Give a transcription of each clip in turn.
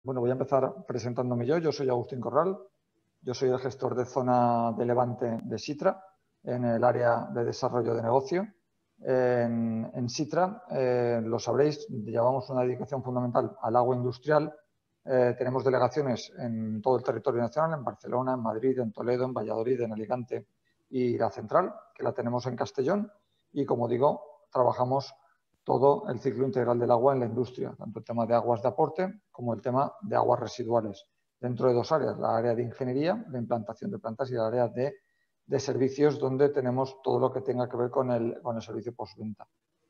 Bueno, voy a empezar presentándome yo. Yo soy Agustín Corral. Yo soy el gestor de zona de Levante de Sitra, en el área de desarrollo de negocio. En Sitra, lo sabréis, llevamos una dedicación fundamental al agua industrial. Tenemos delegaciones en todo el territorio nacional, en Barcelona, en Madrid, en Toledo, en Valladolid, en Alicante y la central, que la tenemos en Castellón. Y, como digo, trabajamos todo el ciclo integral del agua en la industria, tanto el tema de aguas de aporte como el tema de aguas residuales, dentro de dos áreas, la área de ingeniería, de implantación de plantas, y la área de servicios, donde tenemos todo lo que tenga que ver con el servicio postventa.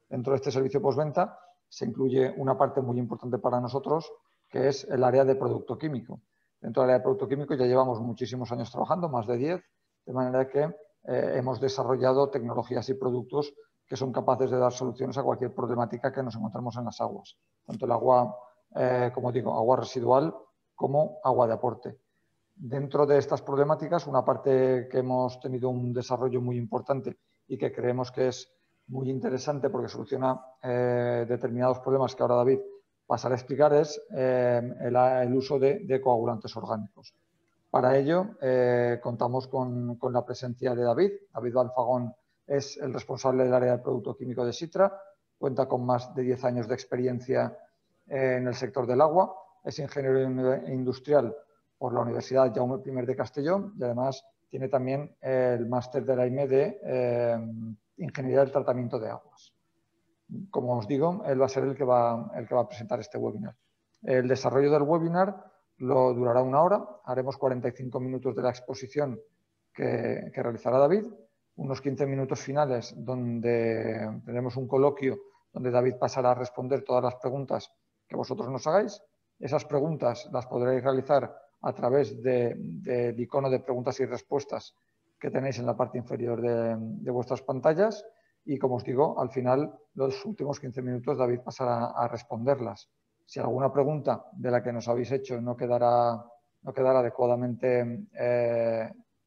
Dentro de este servicio postventa se incluye una parte muy importante para nosotros, que es el área de producto químico. Dentro del área de producto químico ya llevamos muchísimos años trabajando, más de 10, de manera que hemos desarrollado tecnologías y productos que son capaces de dar soluciones a cualquier problemática que nos encontremos en las aguas. Tanto el agua, como digo, agua residual como agua de aporte. Dentro de estas problemáticas, una parte que hemos tenido un desarrollo muy importante y que creemos que es muy interesante porque soluciona determinados problemas que ahora David pasará a explicar, es el uso de coagulantes orgánicos. Para ello, contamos con la presencia de David. David Balfagón es el responsable del área de producto químico de Sitra, cuenta con más de 10 años de experiencia en el sector del agua, es ingeniero industrial por la Universidad Jaume I de Castellón y además tiene también el máster de la IME de Ingeniería del Tratamiento de Aguas. Como os digo, él va a ser el que va a presentar este webinar. El desarrollo del webinar lo durará 1 hora, haremos 45 minutos de la exposición que realizará David, unos 15 minutos finales donde tendremos un coloquio donde David pasará a responder todas las preguntas que vosotros nos hagáis. Esas preguntas las podréis realizar a través del icono de preguntas y respuestas que tenéis en la parte inferior de vuestras pantallas y, como os digo, al final, los últimos 15 minutos, David pasará a responderlas. Si alguna pregunta de la que nos habéis hecho no quedará adecuadamente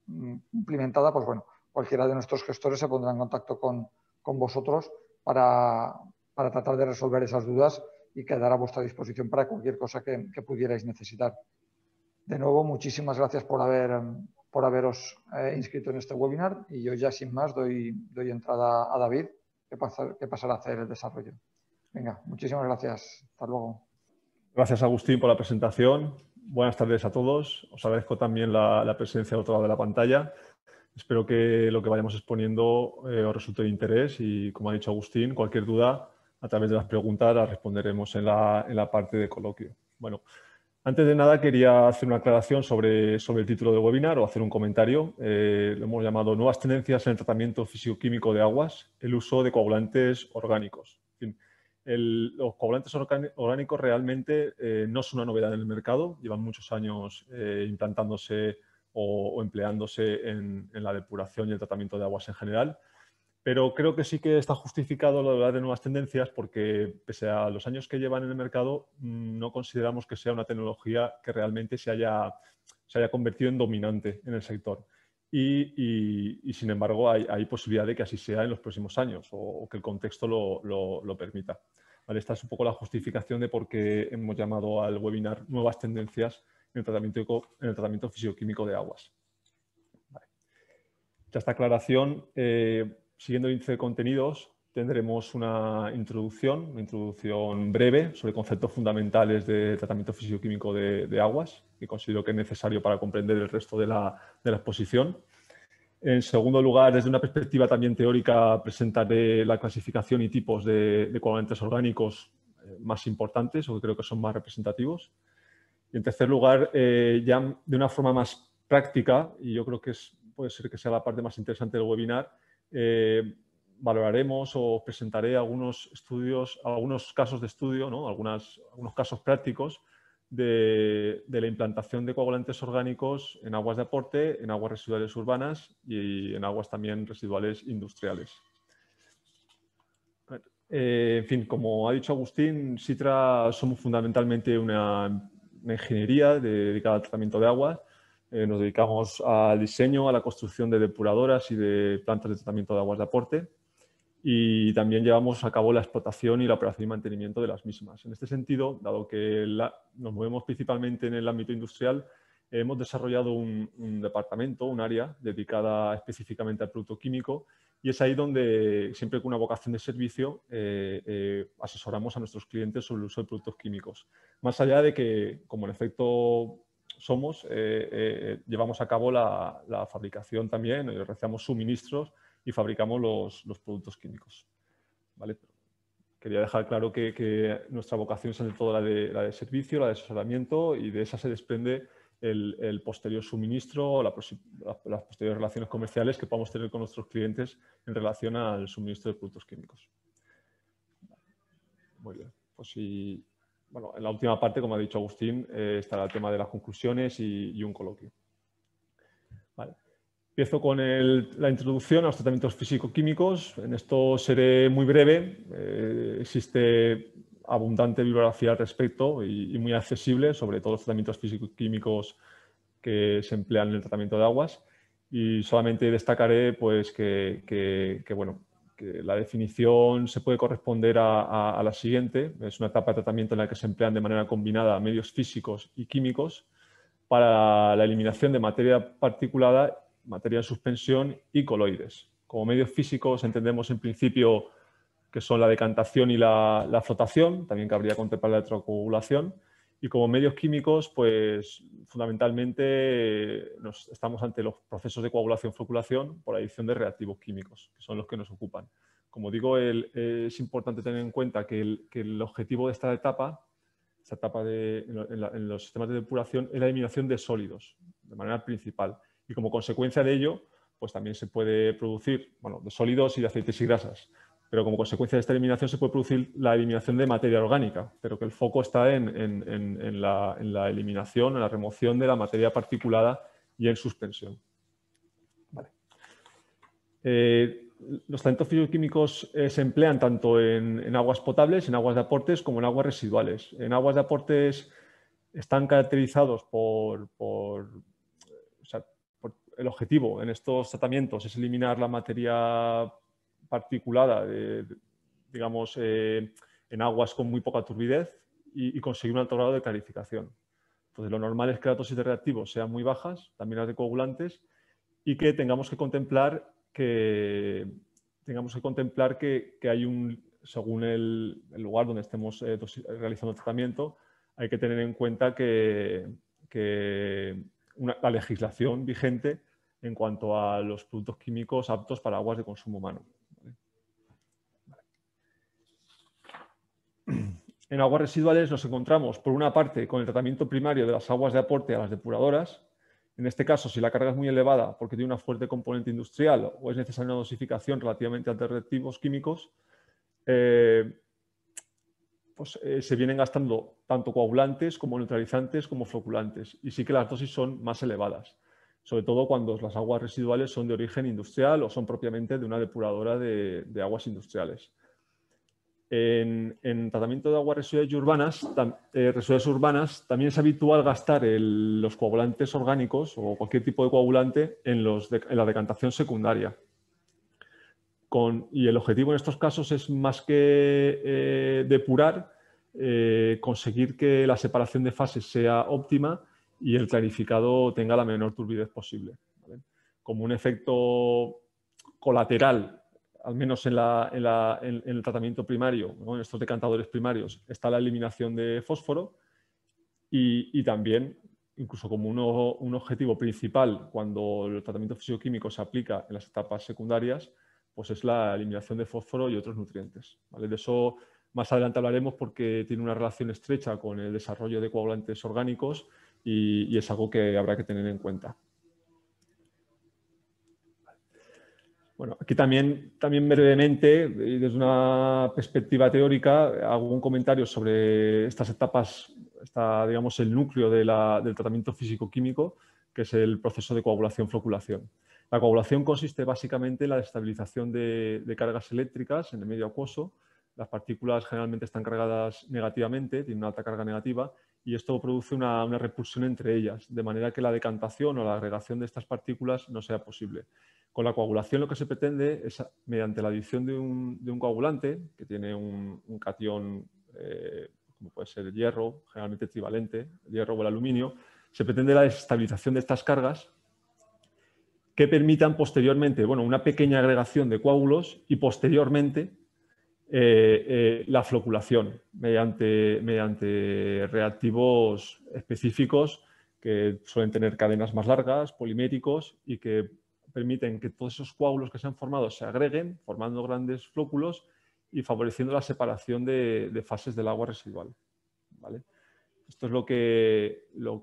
implementada, pues bueno, cualquiera de nuestros gestores se pondrá en contacto con vosotros para tratar de resolver esas dudas y quedar a vuestra disposición para cualquier cosa que pudierais necesitar. De nuevo, muchísimas gracias por haberos inscrito en este webinar y yo ya sin más doy entrada a David, que pasará a hacer el desarrollo. Venga, muchísimas gracias. Hasta luego. Gracias, Agustín, por la presentación. Buenas tardes a todos. Os agradezco también la presencia al otro lado de la pantalla. Espero que lo que vayamos exponiendo os resulte de interés y, como ha dicho Agustín, cualquier duda a través de las preguntas las responderemos en la parte de coloquio. Bueno, antes de nada quería hacer una aclaración sobre el título del webinar o hacer un comentario. Lo hemos llamado Nuevas tendencias en el tratamiento físico-químico de aguas, el uso de coagulantes orgánicos. En fin, los coagulantes orgánicos realmente no son una novedad en el mercado, llevan muchos años implantándose o empleándose en la depuración y el tratamiento de aguas en general. Pero creo que sí que está justificado lo de hablar de nuevas tendencias porque, pese a los años que llevan en el mercado, no consideramos que sea una tecnología que realmente se haya convertido en dominante en el sector. Y sin embargo, hay posibilidad de que así sea en los próximos años o que el contexto lo permita. ¿Vale? Esta es un poco la justificación de por qué hemos llamado al webinar Nuevas tendencias en el tratamiento físico-químico de aguas. Vale. Hecha esta aclaración, siguiendo el índice de contenidos, tendremos una introducción breve sobre conceptos fundamentales de tratamiento físico-químico de aguas, que considero que es necesario para comprender el resto de la exposición. En segundo lugar, desde una perspectiva también teórica, presentaré la clasificación y tipos de coagulantes orgánicos más importantes o que creo que son más representativos. Y en tercer lugar, ya de una forma más práctica, y yo creo que puede ser que sea la parte más interesante del webinar, valoraremos o presentaré algunos casos de estudio, ¿no? algunos casos prácticos de la implantación de coagulantes orgánicos en aguas de aporte, en aguas residuales urbanas y en aguas también residuales industriales. En fin, como ha dicho Agustín, Sitra somos fundamentalmente una ingeniería dedicada al tratamiento de aguas. Nos dedicamos al diseño, a la construcción de depuradoras y de plantas de tratamiento de aguas de aporte. y también llevamos a cabo la explotación y la operación y mantenimiento de las mismas. En este sentido, dado que nos movemos principalmente en el ámbito industrial, hemos desarrollado un departamento, un área dedicada específicamente al producto químico, y es ahí donde, siempre con una vocación de servicio, asesoramos a nuestros clientes sobre el uso de productos químicos. Más allá de que, como en efecto somos, llevamos a cabo la fabricación también, realizamos suministros y fabricamos los productos químicos. ¿Vale? Quería dejar claro que nuestra vocación es ante todo la de servicio, la de asesoramiento, y de esa se desprende el posterior suministro, las posteriores relaciones comerciales que podamos tener con nuestros clientes en relación al suministro de productos químicos. Muy bien. Pues bueno, en la última parte, como ha dicho Agustín, estará el tema de las conclusiones y un coloquio. Vale. Empiezo con la introducción a los tratamientos físico-químicos. En esto seré muy breve. Existe abundante bibliografía al respecto y muy accesible sobre todos los tratamientos físico-químicos que se emplean en el tratamiento de aguas. Y solamente destacaré pues, que la definición se puede corresponder a la siguiente. Es una etapa de tratamiento en la que se emplean de manera combinada medios físicos y químicos para la eliminación de materia particulada, materia en suspensión y coloides. Como medios físicos entendemos en principio que son la decantación y la flotación, también cabría contemplar la electrocoagulación, y como medios químicos, pues fundamentalmente estamos ante los procesos de coagulación-floculación por adición de reactivos químicos, que son los que nos ocupan. Como digo, es importante tener en cuenta que el objetivo de esta etapa en los sistemas de depuración es la eliminación de sólidos, de manera principal. Y como consecuencia de ello, pues también se puede producir, bueno, de sólidos y de aceites y grasas, pero como consecuencia de esta eliminación se puede producir la eliminación de materia orgánica, pero que el foco está en la eliminación, en la remoción de la materia particulada y en suspensión. Vale. Los tratamientos físico-químicos se emplean tanto en aguas potables, en aguas de aportes, como en aguas residuales. En aguas de aportes están caracterizados por el objetivo en estos tratamientos es eliminar la materia particulada, digamos, en aguas con muy poca turbidez y conseguir un alto grado de clarificación. Entonces, lo normal es que las dosis de reactivos sean muy bajas, también las de coagulantes, y que tengamos que contemplar que hay según el lugar donde estemos realizando el tratamiento, hay que tener en cuenta la legislación vigente en cuanto a los productos químicos aptos para aguas de consumo humano. En aguas residuales nos encontramos, por una parte, con el tratamiento primario de las aguas de aporte a las depuradoras. En este caso, si la carga es muy elevada porque tiene una fuerte componente industrial o es necesaria una dosificación relativamente alta de reactivos químicos, se vienen gastando tanto coagulantes como neutralizantes como floculantes, y sí que las dosis son más elevadas, sobre todo cuando las aguas residuales son de origen industrial o son propiamente de una depuradora de aguas industriales. En tratamiento de aguas residuales urbanas también es habitual gastar los coagulantes orgánicos o cualquier tipo de coagulante en la decantación secundaria. Y el objetivo en estos casos es más que depurar, conseguir que la separación de fases sea óptima y el clarificado tenga la menor turbidez posible, ¿vale? Como un efecto colateral, al menos en el tratamiento primario, ¿no? En estos decantadores primarios, está la eliminación de fósforo y también, incluso como un objetivo principal, cuando el tratamiento físico-químico se aplica en las etapas secundarias, pues es la eliminación de fósforo y otros nutrientes, ¿vale? De eso más adelante hablaremos porque tiene una relación estrecha con el desarrollo de coagulantes orgánicos y es algo que habrá que tener en cuenta. Bueno, aquí también brevemente, y desde una perspectiva teórica, hago un comentario sobre estas etapas, digamos, el núcleo del tratamiento físico-químico, que es el proceso de coagulación-floculación. La coagulación consiste básicamente en la estabilización de cargas eléctricas en el medio acuoso. Las partículas generalmente están cargadas negativamente, tienen una alta carga negativa, y esto produce una repulsión entre ellas, de manera que la decantación o la agregación de estas partículas no sea posible. Con la coagulación lo que se pretende es, mediante la adición de un coagulante, que tiene un catión, como puede ser el hierro, generalmente trivalente, el hierro o el aluminio, se pretende la desestabilización de estas cargas que permitan posteriormente, bueno, una pequeña agregación de coágulos y posteriormente la floculación mediante reactivos específicos que suelen tener cadenas más largas, poliméricos, y que permiten que todos esos coágulos que se han formado se agreguen, formando grandes flóculos y favoreciendo la separación de fases del agua residual, ¿vale? Esto es lo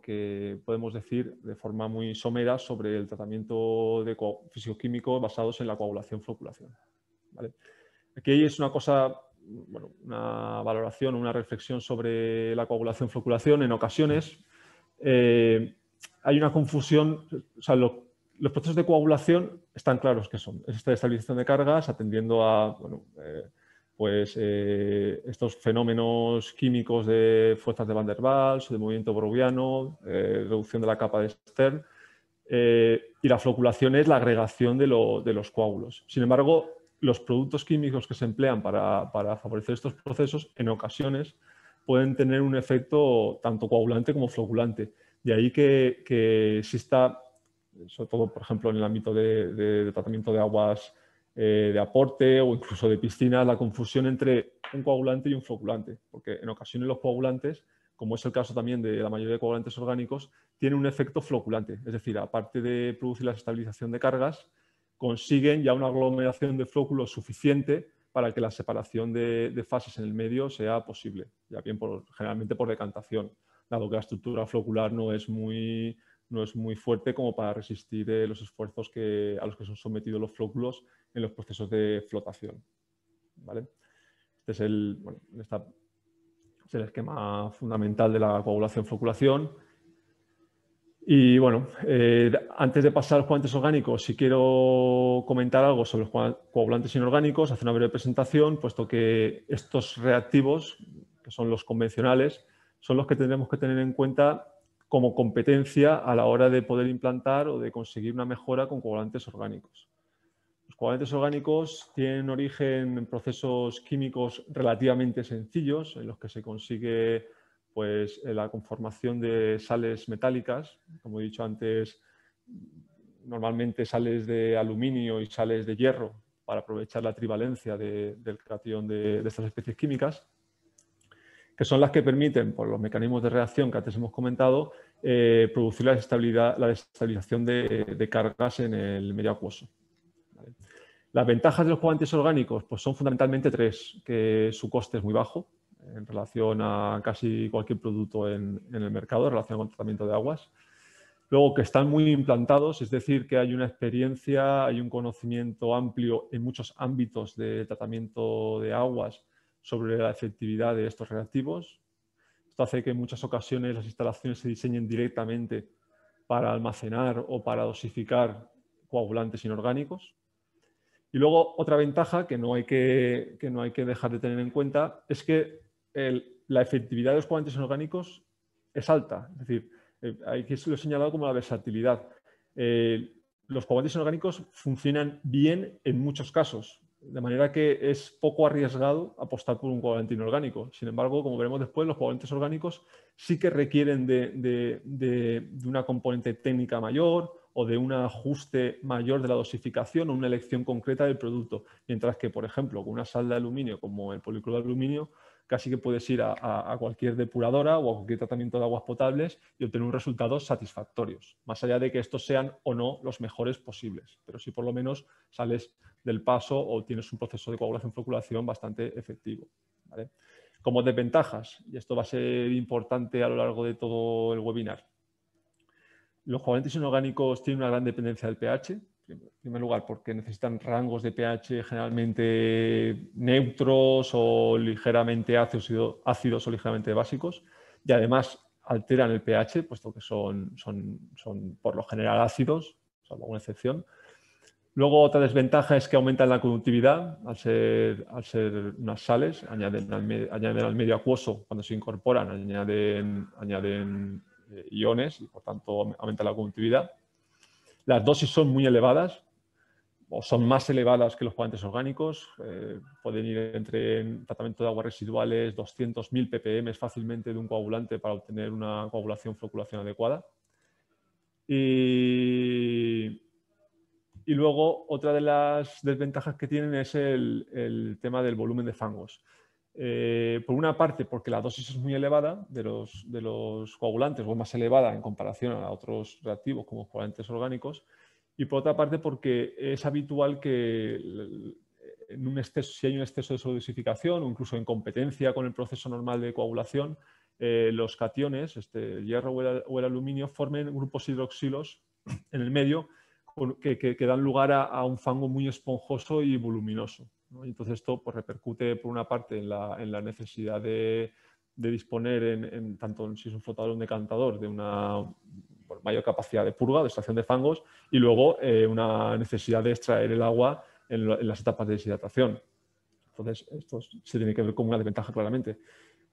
que podemos decir de forma muy somera sobre el tratamiento físico-químico basados en la coagulación-floculación, ¿vale? Aquí es una cosa, bueno, una valoración, una reflexión sobre la coagulación-floculación. En ocasiones hay una confusión, o sea, los procesos de coagulación están claros que son. Es esta estabilización de cargas atendiendo a, bueno, estos fenómenos químicos de fuerzas de Van der Waals, de movimiento browniano, reducción de la capa de Stern, y la floculación es la agregación de los coágulos. Sin embargo, los productos químicos que se emplean para favorecer estos procesos, en ocasiones, pueden tener un efecto tanto coagulante como floculante. De ahí que exista, sobre todo, por ejemplo, en el ámbito de tratamiento de aguas de aporte o incluso de piscinas, la confusión entre un coagulante y un floculante, porque en ocasiones los coagulantes, como es el caso también de la mayoría de coagulantes orgánicos, tienen un efecto floculante, es decir, aparte de producir la estabilización de cargas, consiguen ya una aglomeración de flóculos suficiente para que la separación de fases en el medio sea posible, ya bien generalmente por decantación, dado que la estructura flocular no es muy fuerte como para resistir los esfuerzos a los que son sometidos los flóculos en los procesos de flotación, ¿vale? Este es el esquema fundamental de la coagulación-floculación. Y bueno, antes de pasar a los coagulantes orgánicos, si quiero comentar algo sobre los coagulantes inorgánicos, hacer una breve presentación, puesto que estos reactivos, que son los convencionales, son los que tendremos que tener en cuenta como competencia a la hora de poder implantar o de conseguir una mejora con coagulantes orgánicos. Los coagulantes orgánicos tienen origen en procesos químicos relativamente sencillos, en los que se consigue pues, la conformación de sales metálicas, como he dicho antes, normalmente sales de aluminio y sales de hierro para aprovechar la trivalencia del catión de estas especies químicas, que son las que permiten, por los mecanismos de reacción que antes hemos comentado, producir la desestabilización de cargas en el medio acuoso. ¿Vale? Las ventajas de los coagulantes orgánicos pues son fundamentalmente tres: que su coste es muy bajo en relación a casi cualquier producto en el mercado en relación con el tratamiento de aguas. Luego, que están muy implantados, es decir, que hay una experiencia, hay un conocimiento amplio en muchos ámbitos de tratamiento de aguas sobre la efectividad de estos reactivos. Esto hace que en muchas ocasiones las instalaciones se diseñen directamente para almacenar o para dosificar coagulantes inorgánicos. Y luego, otra ventaja que no hay que dejar de tener en cuenta es que la efectividad de los coagulantes inorgánicos es alta. Es decir, hay que lo he señalado como la versatilidad. Los coagulantes inorgánicos funcionan bien en muchos casos, de manera que es poco arriesgado apostar por un coagulante inorgánico. Sin embargo, como veremos después, los coagulantes orgánicos sí que requieren de una componente técnica mayor o de un ajuste mayor de la dosificación o una elección concreta del producto. Mientras que, por ejemplo, con una sal de aluminio como el policloruro de aluminio, casi que puedes ir a cualquier depuradora o a cualquier tratamiento de aguas potables y obtener unos resultados satisfactorios, más allá de que estos sean o no los mejores posibles, pero sí por lo menos sales del paso o tienes un proceso de coagulación-floculación bastante efectivo, ¿vale? Como desventajas, y esto va a ser importante a lo largo de todo el webinar, los coagulantes inorgánicos tienen una gran dependencia del pH. En primer lugar, porque necesitan rangos de pH generalmente neutros o ligeramente ácidos o ligeramente básicos, y además alteran el pH, puesto que son por lo general ácidos, salvo alguna excepción. Luego, otra desventaja es que aumentan la conductividad al ser unas sales, añaden al medio acuoso cuando se incorporan, añaden iones y por tanto aumenta la conductividad. Las dosis son muy elevadas, o son más elevadas que los coagulantes orgánicos, pueden ir en tratamiento de aguas residuales 200.000 ppm fácilmente de un coagulante para obtener una coagulación floculación adecuada. Y luego otra de las desventajas que tienen es el tema del volumen de fangos. Por una parte, porque la dosis es muy elevada de los coagulantes, o más elevada en comparación a otros reactivos como los coagulantes orgánicos, y por otra parte porque es habitual que si hay un exceso de solidificación o incluso en competencia con el proceso normal de coagulación, los cationes, el hierro o el aluminio, formen grupos hidroxilos en el medio que dan lugar a un fango muy esponjoso y voluminoso, ¿no? Entonces esto pues, repercute por una parte en la necesidad de disponer, tanto si es un flotador o un decantador, de una mayor capacidad de purga, de extracción de fangos, y luego una necesidad de extraer el agua en las etapas de deshidratación. Entonces esto se tiene que ver como una desventaja claramente.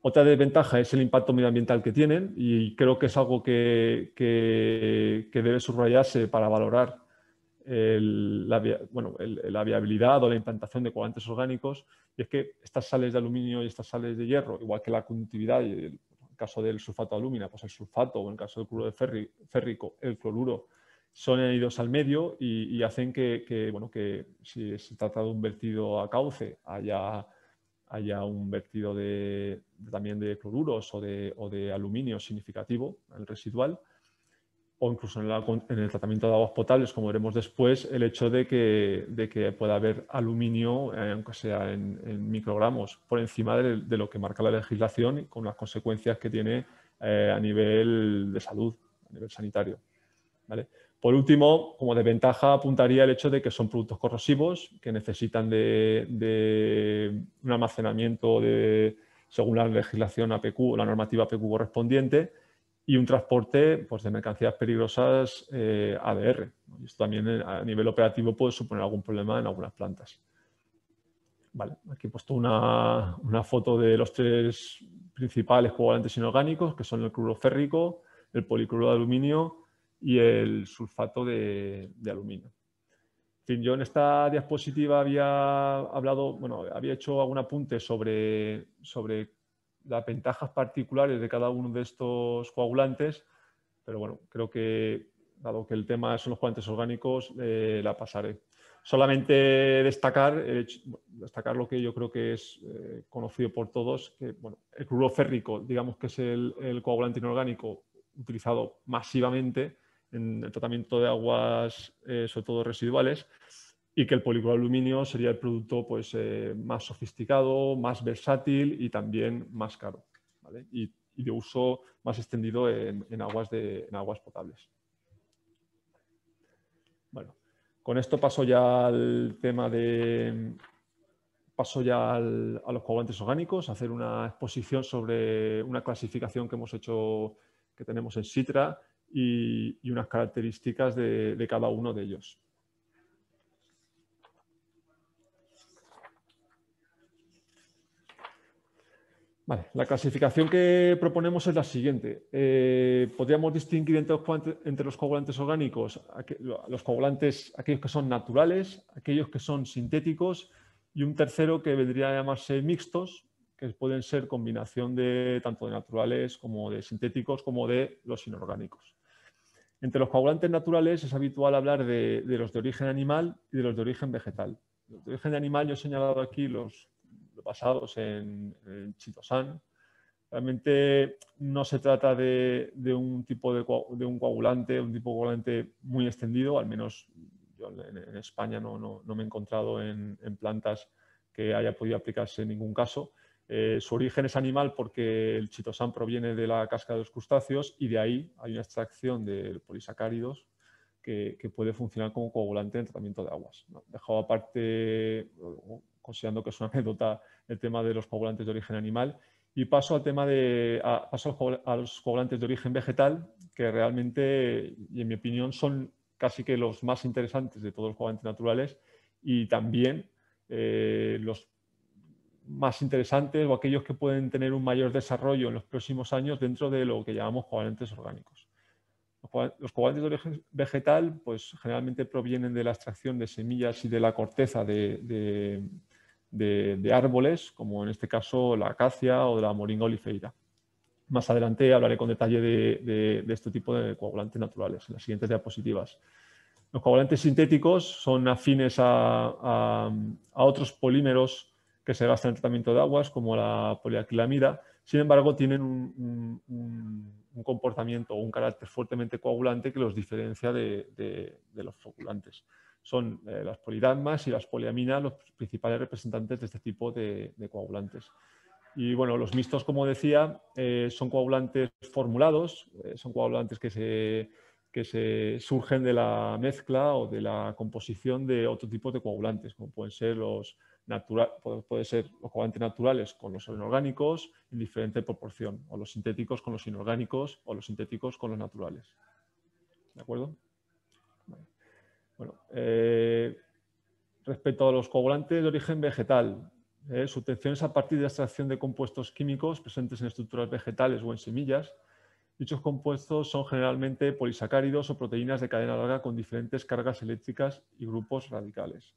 Otra desventaja es el impacto medioambiental que tienen, y creo que es algo que debe subrayarse para valorar la viabilidad o la implantación de coagulantes orgánicos, y es que estas sales de aluminio y estas sales de hierro, igual que la conductividad, y en el caso del sulfato de alumina, pues el sulfato, o en el caso del cloruro férrico, el cloruro, son añadidos al medio y hacen que si se trata de un vertido a cauce, haya un vertido también de cloruros o de aluminio significativo, el residual, o incluso en el tratamiento de aguas potables, como veremos después, el hecho de que pueda haber aluminio, aunque sea en microgramos, por encima de lo que marca la legislación, y con las consecuencias que tiene a nivel de salud, a nivel sanitario, ¿vale? Por último, como desventaja, apuntaría el hecho de que son productos corrosivos, que necesitan de un almacenamiento según la legislación APQ o la normativa APQ correspondiente, y un transporte pues, de mercancías peligrosas ADR. Y esto también a nivel operativo puede suponer algún problema en algunas plantas. Vale, aquí he puesto una foto de los tres principales coagulantes inorgánicos, que son el cloruro férrico, el policloruro de aluminio y el sulfato de aluminio. En fin, yo en esta diapositiva había hecho algún apunte sobre las ventajas particulares de cada uno de estos coagulantes, pero bueno, creo que, dado que el tema son los coagulantes orgánicos, la pasaré. Solamente destacar lo que yo creo que es conocido por todos, que bueno, el cloruro férrico, digamos que es el coagulante inorgánico utilizado masivamente en el tratamiento de aguas, sobre todo residuales, y que el policloruro de aluminio sería el producto pues, más sofisticado, más versátil y también más caro, ¿vale? Y de uso más extendido en aguas potables. Bueno, con esto paso ya al tema a los coagulantes orgánicos, a hacer una exposición sobre una clasificación que hemos hecho, que tenemos en Sitra, y unas características de cada uno de ellos. Vale, la clasificación que proponemos es la siguiente. Podríamos distinguir entre los coagulantes orgánicos los coagulantes, aquellos que son naturales, aquellos que son sintéticos, y un tercero que vendría a llamarse mixtos, que pueden ser combinación tanto de naturales como de sintéticos como de los inorgánicos. Entre los coagulantes naturales es habitual hablar de los de origen animal y de los de origen vegetal. Los de origen animal, yo he señalado aquí los basados en chitosan. Realmente no se trata de un tipo de un coagulante muy extendido, al menos yo en España no me he encontrado en plantas que haya podido aplicarse en ningún caso. Su origen es animal porque el chitosan proviene de la cáscara de los crustáceos, y de ahí hay una extracción de polisacáridos que puede funcionar como coagulante en tratamiento de aguas, ¿no? Dejado aparte, considerando que es una anécdota, el tema de los coagulantes de origen animal, y paso a los coagulantes de origen vegetal, que realmente, y en mi opinión, son casi que los más interesantes de todos los coagulantes naturales y también los más interesantes o aquellos que pueden tener un mayor desarrollo en los próximos años dentro de lo que llamamos coagulantes orgánicos. Los coagulantes de origen vegetal pues, generalmente provienen de la extracción de semillas y de la corteza de árboles, como en este caso la acacia o de la moringa oleifera. Más adelante hablaré con detalle de este tipo de coagulantes naturales en las siguientes diapositivas. Los coagulantes sintéticos son afines a otros polímeros que se gastan en el tratamiento de aguas, como la poliacrilamida. Sin embargo, tienen un comportamiento o un carácter fuertemente coagulante que los diferencia de los floculantes. Son las polidagmas y las poliaminas los principales representantes de este tipo de coagulantes. Y bueno, los mixtos, como decía, son coagulantes formulados, son coagulantes que se surgen de la mezcla o de la composición de otro tipo de coagulantes, como pueden ser los coagulantes naturales con los inorgánicos en diferente proporción, o los sintéticos con los inorgánicos, o los sintéticos con los naturales. ¿De acuerdo? Bueno, respecto a los coagulantes de origen vegetal, su obtención es a partir de la extracción de compuestos químicos presentes en estructuras vegetales o en semillas. Dichos compuestos son generalmente polisacáridos o proteínas de cadena larga con diferentes cargas eléctricas y grupos radicales.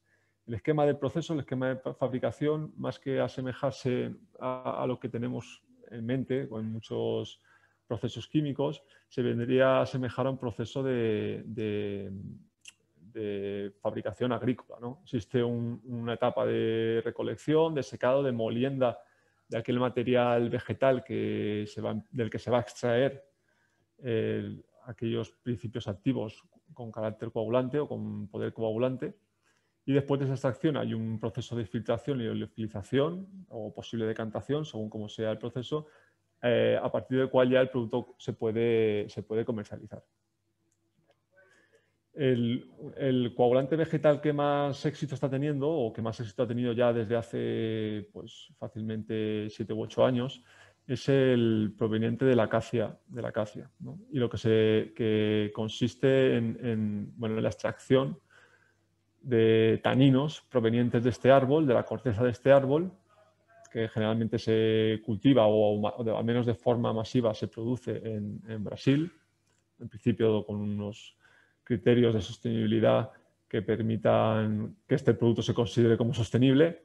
El esquema del proceso, el esquema de fabricación, más que asemejarse a lo que tenemos en mente o en muchos procesos químicos, se vendría a asemejar a un proceso de fabricación agrícola, ¿no? Existe una etapa de recolección, de secado, de molienda de aquel material vegetal del que se va a extraer aquellos principios activos con carácter coagulante o con poder coagulante. Y después de esa extracción hay un proceso de filtración y liofilización o posible decantación, según como sea el proceso, a partir del cual ya el producto se puede comercializar. El coagulante vegetal que más éxito está teniendo, o que más éxito ha tenido ya desde hace pues, fácilmente 7 u 8 años, es el proveniente de la acacia, ¿no? Y lo que consiste en la extracción de taninos provenientes de este árbol, de la corteza de este árbol, que generalmente se cultiva o al menos de forma masiva se produce en Brasil, en principio con unos criterios de sostenibilidad que permitan que este producto se considere como sostenible.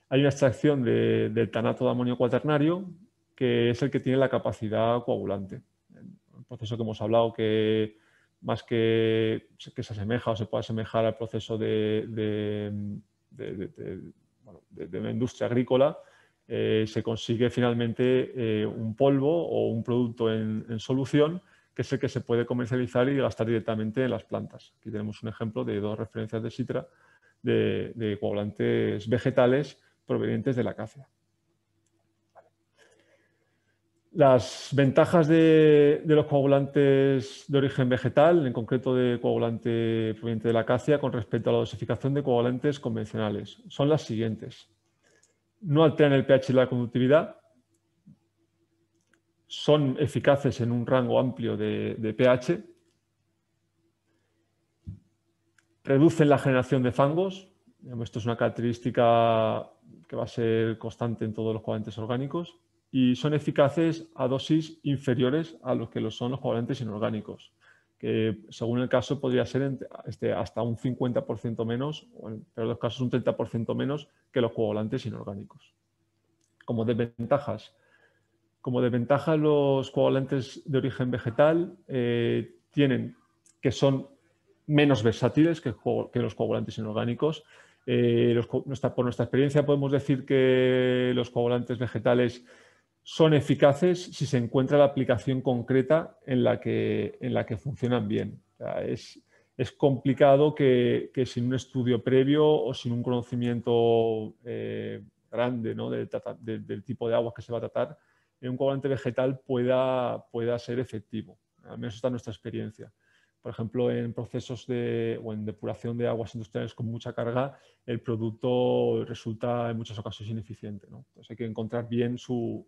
Hay una extracción del tanato de amonio cuaternario, que es el que tiene la capacidad coagulante. El proceso que hemos hablado que más que se asemeja o se puede asemejar al proceso de una industria agrícola, se consigue finalmente un polvo o un producto en solución que es el que se puede comercializar y gastar directamente en las plantas. Aquí tenemos un ejemplo de 2 referencias de Sitra de coagulantes vegetales provenientes de la acacia. Las ventajas de los coagulantes de origen vegetal, en concreto de coagulante proveniente de la acacia, con respecto a la dosificación de coagulantes convencionales, son las siguientes. No alteran el pH y la conductividad, son eficaces en un rango amplio de pH, reducen la generación de fangos. Esto es una característica que va a ser constante en todos los coagulantes orgánicos y son eficaces a dosis inferiores a lo que lo son los coagulantes inorgánicos, que según el caso podría ser hasta un 50% menos, o en el peor de los casos un 30% menos que los coagulantes inorgánicos. Como desventajas, los coagulantes de origen vegetal tienen que son menos versátiles que los coagulantes inorgánicos. Por nuestra experiencia podemos decir que los coagulantes vegetales son eficaces si se encuentra la aplicación concreta en la que funcionan bien. O sea, es complicado que sin un estudio previo o sin un conocimiento grande, ¿no?, del tipo de aguas que se va a tratar, un coagulante vegetal pueda ser efectivo. Al menos esta es nuestra experiencia. Por ejemplo, en procesos o en depuración de aguas industriales con mucha carga, el producto resulta en muchas ocasiones ineficiente, ¿no? Entonces hay que encontrar bien su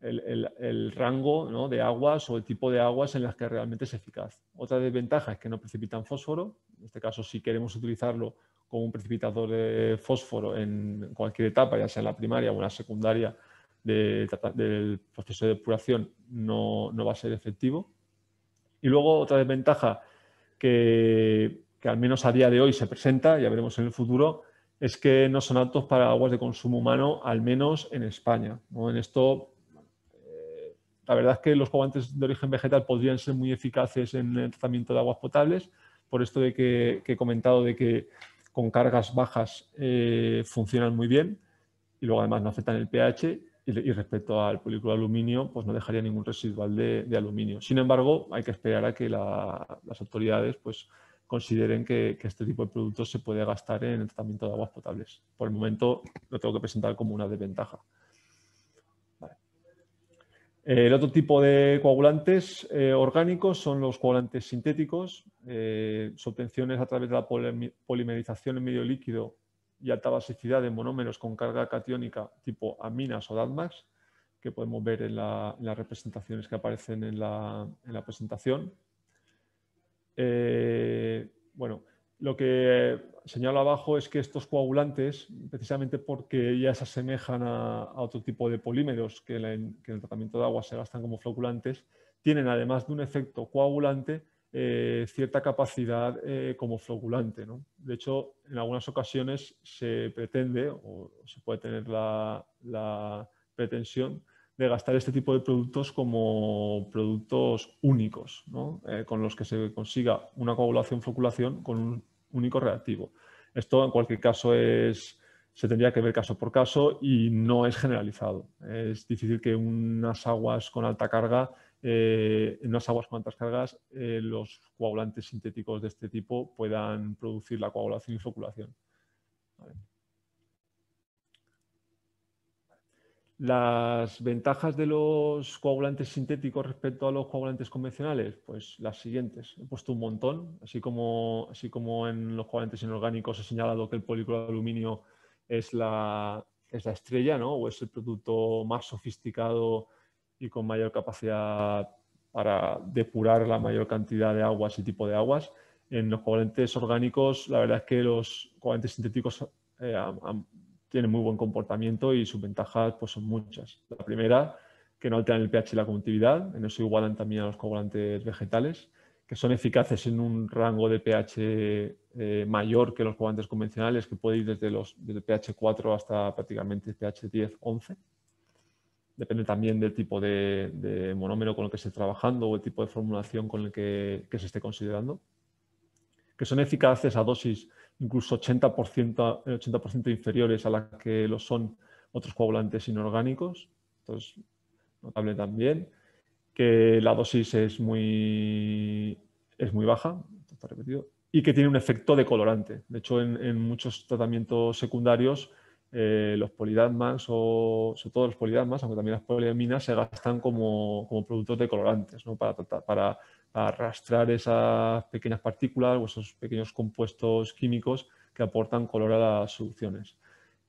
el rango, ¿no?, de aguas o el tipo de aguas en las que realmente es eficaz. Otra desventaja es que no precipitan fósforo. En este caso, si queremos utilizarlo como un precipitador de fósforo en cualquier etapa, ya sea en la primaria o en la secundaria del proceso de depuración, no va a ser efectivo. Y luego otra desventaja que al menos a día de hoy se presenta, ya veremos en el futuro, es que no son aptos para aguas de consumo humano, al menos en España, ¿no? En esto, la verdad es que los coagulantes de origen vegetal podrían ser muy eficaces en el tratamiento de aguas potables, por esto de que he comentado de que con cargas bajas funcionan muy bien y luego además no afectan el pH. Y respecto al polícloro de aluminio, pues no dejaría ningún residual de aluminio. Sin embargo, hay que esperar a que las autoridades pues, consideren que este tipo de productos se puede gastar en el tratamiento de aguas potables. Por el momento lo tengo que presentar como una desventaja. Vale. El otro tipo de coagulantes orgánicos son los coagulantes sintéticos. Su obtención es a través de la polimerización en medio líquido y alta basicidad de monómeros con carga catiónica tipo aminas o DADMAX, que podemos ver en las representaciones que aparecen en la presentación. Bueno, lo que señalo abajo es que estos coagulantes, precisamente porque ya se asemejan a otro tipo de polímeros que en el tratamiento de agua se gastan como floculantes, tienen además de un efecto coagulante, cierta capacidad como floculante, ¿no? De hecho, en algunas ocasiones se pretende o se puede tener la pretensión de gastar este tipo de productos como productos únicos, ¿no? Con los que se consiga una coagulación-floculación con un único reactivo. Esto, en cualquier caso, se tendría que ver caso por caso y no es generalizado. Es difícil que unas aguas con alta carga, en unas aguas con altas cargas, los coagulantes sintéticos de este tipo puedan producir la coagulación y floculación. ¿Vale? Las ventajas de los coagulantes sintéticos respecto a los coagulantes convencionales, pues las siguientes. He puesto un montón, así como en los coagulantes inorgánicos he señalado que el polícloro de aluminio es la estrella, ¿no? O es el producto más sofisticado y con mayor capacidad para depurar la mayor cantidad de aguas y tipo de aguas. En los coagulantes orgánicos, la verdad es que los coagulantes sintéticos tienen muy buen comportamiento y sus ventajas pues, son muchas. La primera, que no alteran el pH y la conductividad, en eso igualan también a los coagulantes vegetales, que son eficaces en un rango de pH mayor que los coagulantes convencionales, que puede ir desde el pH 4 hasta prácticamente pH 10, 11. Depende también del tipo de monómero con el que se esté trabajando o el tipo de formulación con el que se esté considerando. Que son eficaces a dosis incluso 80% inferiores a las que lo son otros coagulantes inorgánicos. Entonces, notable también que la dosis es muy baja, está repetido, y que tiene un efecto decolorante. De hecho, en muchos tratamientos secundarios, los polidadmax, o sobre todo los polidadmax, aunque también las poliaminas, se gastan como productos decolorantes, ¿no? para arrastrar esas pequeñas partículas o esos pequeños compuestos químicos que aportan color a las soluciones.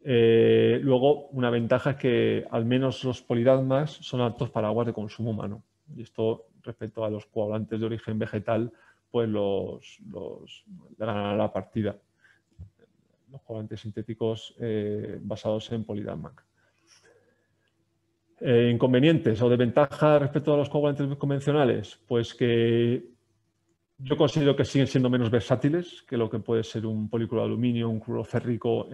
Luego, una ventaja es que al menos los polidadmax son aptos para aguas de consumo humano. Y esto, respecto a los coagulantes de origen vegetal, pues le ganará la partida. Los coagulantes sintéticos basados en polidadmax. Inconvenientes o desventajas respecto a los coagulantes convencionales, pues que yo considero que siguen siendo menos versátiles que lo que puede ser un polícloro de aluminio, un cloruro férrico,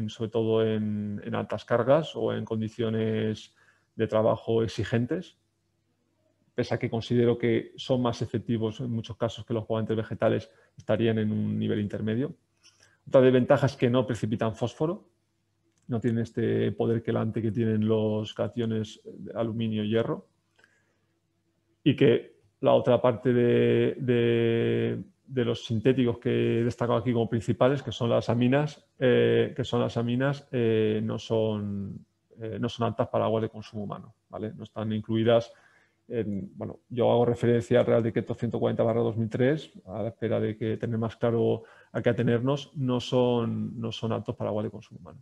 sobre todo en altas cargas o en condiciones de trabajo exigentes, pese a que considero que son más efectivos en muchos casos que los coagulantes vegetales, estarían en un nivel intermedio. Otra desventaja es que no precipitan fósforo, no tienen este poder quelante que tienen los cationes de aluminio y hierro, y que la otra parte de los sintéticos que he destacado aquí como principales, que son las aminas, no son aptas para aguas de consumo humano, ¿vale? No están incluidas bueno, yo hago referencia al Real Decreto 140/2003, a la espera de que tener más claro a qué atenernos, no son aptos para aguas de consumo humano.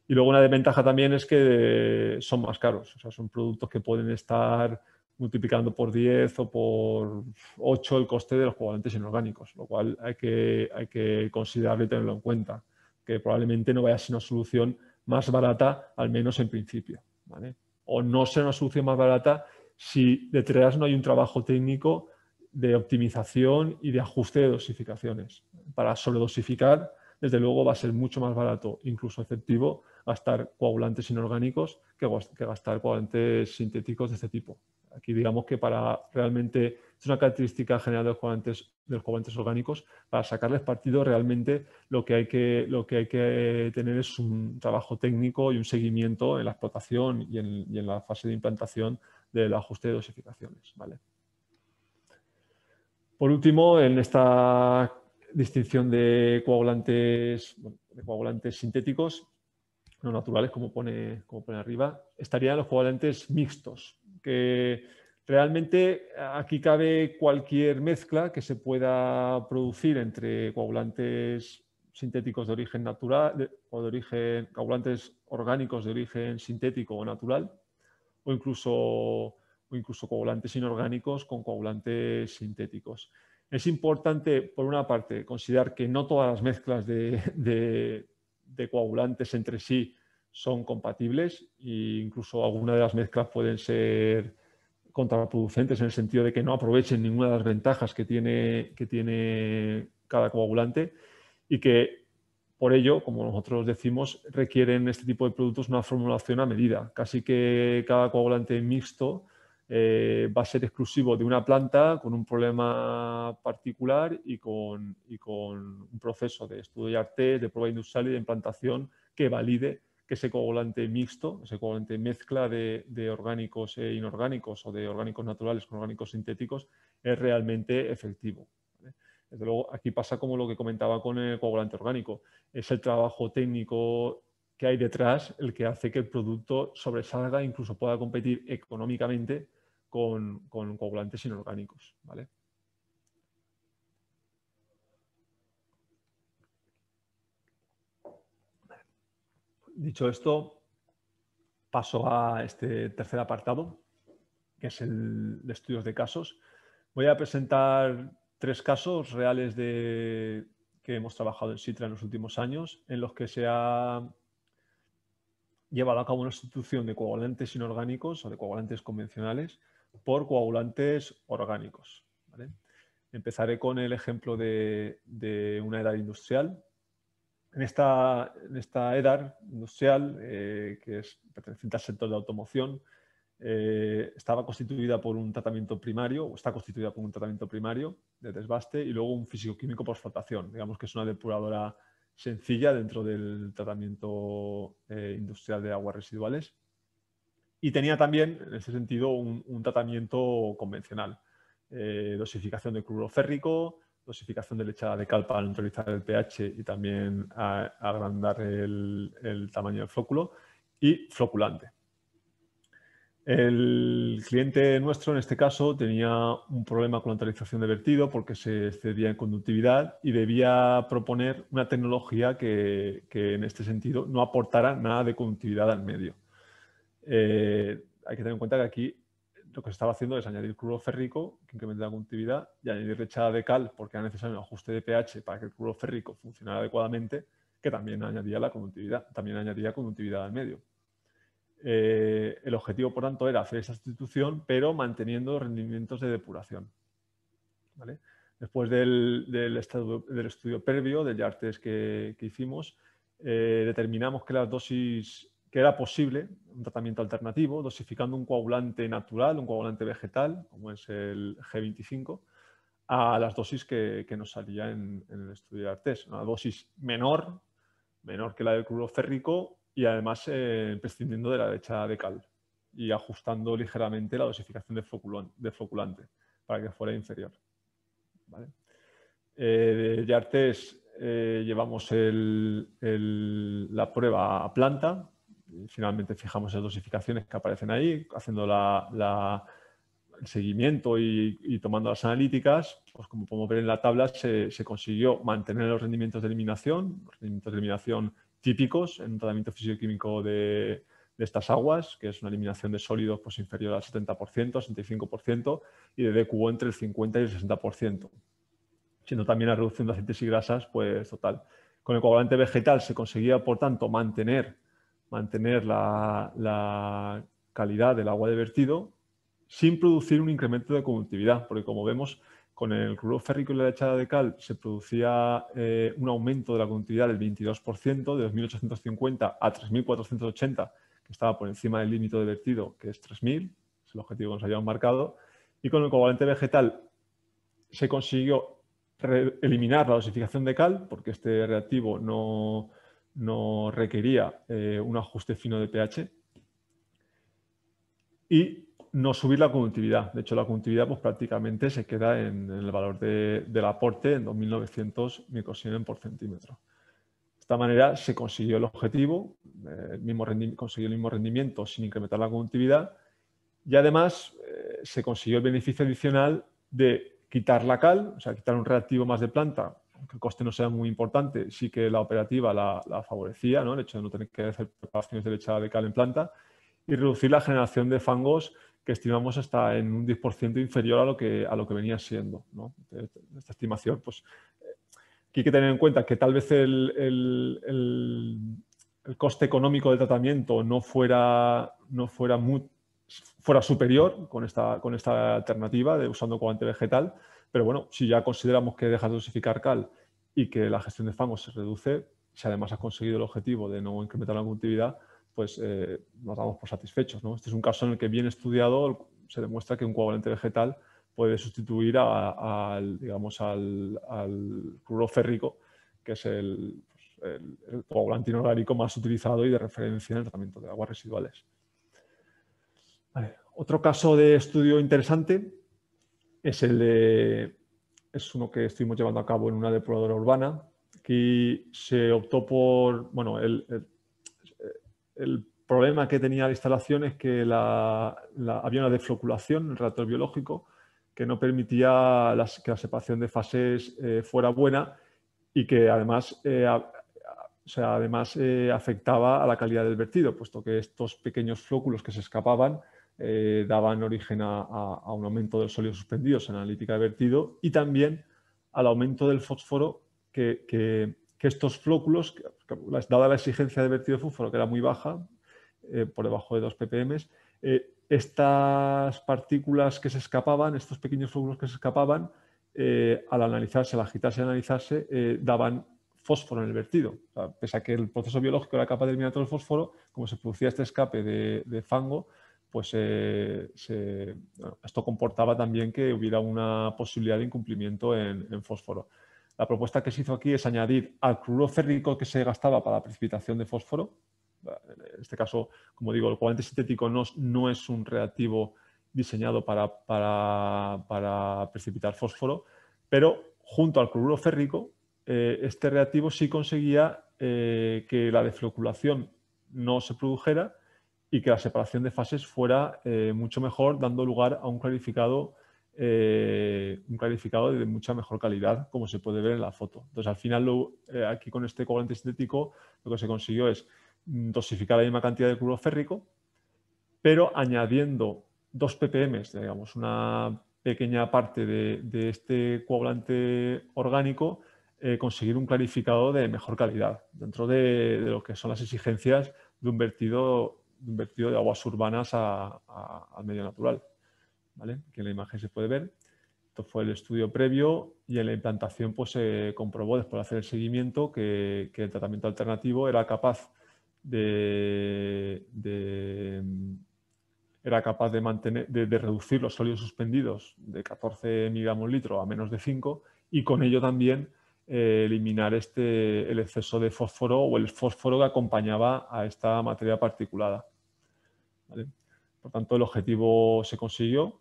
Y luego una desventaja también es que son más caros. O sea, son productos que pueden estar multiplicando por 10 o por 8 el coste de los coagulantes inorgánicos, lo cual hay que considerarlo y tenerlo en cuenta, que probablemente no vaya a ser una solución más barata, al menos en principio, ¿vale? O no será una solución más barata si detrás no hay un trabajo técnico de optimización y de ajuste de dosificaciones. Para sobredosificar, desde luego va a ser mucho más barato, incluso efectivo, gastar coagulantes inorgánicos que gastar coagulantes sintéticos de este tipo. Aquí digamos que para realmente, es una característica general de los coagulantes orgánicos, para sacarles partido realmente lo que hay que tener es un trabajo técnico y un seguimiento en la explotación y en la fase de implantación del ajuste de dosificaciones, ¿vale? Por último, en esta distinción de coagulantes sintéticos, no naturales, como pone arriba, estarían los coagulantes mixtos, que realmente aquí cabe cualquier mezcla que se pueda producir entre coagulantes sintéticos de origen natural o coagulantes orgánicos de origen sintético o natural, o incluso coagulantes inorgánicos con coagulantes sintéticos. Es importante, por una parte, considerar que no todas las mezclas de coagulantes entre sí son compatibles e incluso algunas de las mezclas pueden ser contraproducentes en el sentido de que no aprovechen ninguna de las ventajas que tiene cada coagulante y que por ello, como nosotros decimos, requieren este tipo de productos una formulación a medida. Casi que cada coagulante mixto va a ser exclusivo de una planta con un problema particular y con un proceso de estudio y arte, de prueba industrial y de implantación que valide que ese coagulante mixto, ese coagulante mezcla de orgánicos e inorgánicos o de orgánicos naturales con orgánicos sintéticos es realmente efectivo, ¿vale? Desde luego, aquí pasa como lo que comentaba con el coagulante orgánico. Es el trabajo técnico que hay detrás el que hace que el producto sobresalga e incluso pueda competir económicamente con coagulantes inorgánicos, ¿vale? Dicho esto, paso a este tercer apartado, que es el de estudios de casos. Voy a presentar 3 casos reales que hemos trabajado en Sitra en los últimos años, en los que se ha llevado a cabo una sustitución de coagulantes inorgánicos o de coagulantes convencionales por coagulantes orgánicos, ¿vale? Empezaré con el ejemplo de una EDAR industrial. En esta EDAR industrial, que es perteneciente al sector de automoción, estaba constituida por un tratamiento primario, o está constituida por un tratamiento primario de desbaste y luego un físico-químico por flotación. Digamos que es una depuradora sencilla dentro del tratamiento industrial de aguas residuales. Y tenía también, en ese sentido, un tratamiento convencional. Dosificación de cloruro férrico, dosificación de lechada de cal para neutralizar el pH y también agrandar el tamaño del flóculo, y floculante. El cliente nuestro, en este caso, tenía un problema con la neutralización de vertido porque se excedía en conductividad y debía proponer una tecnología que en este sentido no aportara nada de conductividad al medio. Hay que tener en cuenta que aquí lo que se estaba haciendo es añadir cloruro férrico, que incrementa la conductividad, y añadir lechada de cal, porque era necesario un ajuste de pH para que el cloruro férrico funcionara adecuadamente, que también añadía la conductividad, también añadía conductividad al medio. El objetivo, por tanto, era hacer esa sustitución, pero manteniendo rendimientos de depuración, ¿vale? Después del estudio previo, del YART test que hicimos, determinamos que las dosis, que era posible un tratamiento alternativo, dosificando un coagulante natural, un coagulante vegetal, como es el G25, a las dosis que nos salía en el estudio YART test. Una dosis menor que la del cloruro férrico y además prescindiendo de la lechada de cal y ajustando ligeramente la dosificación de floculante para que fuera inferior, ¿vale? De YART test llevamos la prueba a planta y finalmente fijamos las dosificaciones que aparecen ahí, haciendo el seguimiento y tomando las analíticas. Pues como podemos ver en la tabla, se consiguió mantener los rendimientos de eliminación típicos en un tratamiento físico-químico de estas aguas, que es una eliminación de sólidos pues, inferior al 70%, 65%, y de DQO entre el 50 y el 60%, siendo también la reducción de aceites y grasas pues, total. Con el coagulante vegetal se conseguía, por tanto, mantener la calidad del agua de vertido sin producir un incremento de conductividad, porque como vemos, con el cloruro férrico y la lechada de cal se producía un aumento de la conductividad del 22%, de 2.850 a 3.480, que estaba por encima del límite de vertido, que es 3.000, es el objetivo que nos habíamos marcado, y con el coagulante vegetal se consiguió eliminar la dosificación de cal, porque este reactivo no requería un ajuste fino de pH, y no subir la conductividad. De hecho, la conductividad pues, prácticamente se queda en el valor del aporte en 2.900 microsiemens por centímetro. De esta manera se consiguió el objetivo, consiguió el mismo rendimiento sin incrementar la conductividad, y además se consiguió el beneficio adicional de quitar la cal, o sea, quitar un reactivo más de planta, aunque el coste no sea muy importante, sí que la operativa la favorecía, ¿no? El hecho de no tener que hacer preparaciones de lechada de cal en planta, y reducir la generación de fangos que estimamos hasta en un 10% inferior a lo que venía siendo, ¿no? Esta estimación, pues, aquí hay que tener en cuenta que tal vez el coste económico del tratamiento fuera superior con esta alternativa de usando coagulante vegetal, pero bueno, si ya consideramos que dejas de dosificar cal y que la gestión de fangos se reduce, si además has conseguido el objetivo de no incrementar la conductividad, pues nos damos por satisfechos, ¿no? Este es un caso en el que, bien estudiado, se demuestra que un coagulante vegetal puede sustituir al cloruro férrico, que es el coagulante inorgánico más utilizado y de referencia en el tratamiento de aguas residuales. Vale. Otro caso de estudio interesante es es uno que estuvimos llevando a cabo en una depuradora urbana. Aquí se optó por, bueno, el problema que tenía la instalación es que había una defloculación en el reactor biológico que no permitía que la separación de fases fuera buena y que además, afectaba a la calidad del vertido, puesto que estos pequeños flóculos que se escapaban daban origen a un aumento de los sólidos suspendidos en la analítica de vertido y también al aumento del fósforo que estos flóculos, dada la exigencia de vertido de fósforo que era muy baja, por debajo de 2 ppm, estas partículas que se escapaban, estos pequeños flóculos que se escapaban, al analizarse, al agitarse y analizarse, daban fósforo en el vertido. O sea, pese a que el proceso biológico era capaz de eliminar todo el fósforo, como se producía este escape de fango, pues esto comportaba también que hubiera una posibilidad de incumplimiento en fósforo. La propuesta que se hizo aquí es añadir al cloruro férrico que se gastaba para la precipitación de fósforo. En este caso, como digo, el coagulante sintético no es un reactivo diseñado para precipitar fósforo, pero junto al cloruro férrico, este reactivo sí conseguía que la defloculación no se produjera y que la separación de fases fuera mucho mejor, dando lugar a un clarificado de mucha mejor calidad, como se puede ver en la foto. Entonces, al final, aquí con este coagulante sintético, lo que se consiguió es dosificar la misma cantidad de cloruro férrico, pero añadiendo 2 ppm, digamos, una pequeña parte de este coagulante orgánico, conseguir un clarificado de mejor calidad, dentro de lo que son las exigencias de un vertido de aguas urbanas al medio natural. ¿Vale? Aquí en la imagen se puede ver. Esto fue el estudio previo y en la implantación pues, se comprobó, después de hacer el seguimiento, que el tratamiento alternativo era capaz de reducir los sólidos suspendidos de 14 miligramos litro a menos de 5 y con ello también eliminar el exceso de fósforo o el fósforo que acompañaba a esta materia particulada. ¿Vale? Por tanto, el objetivo se consiguió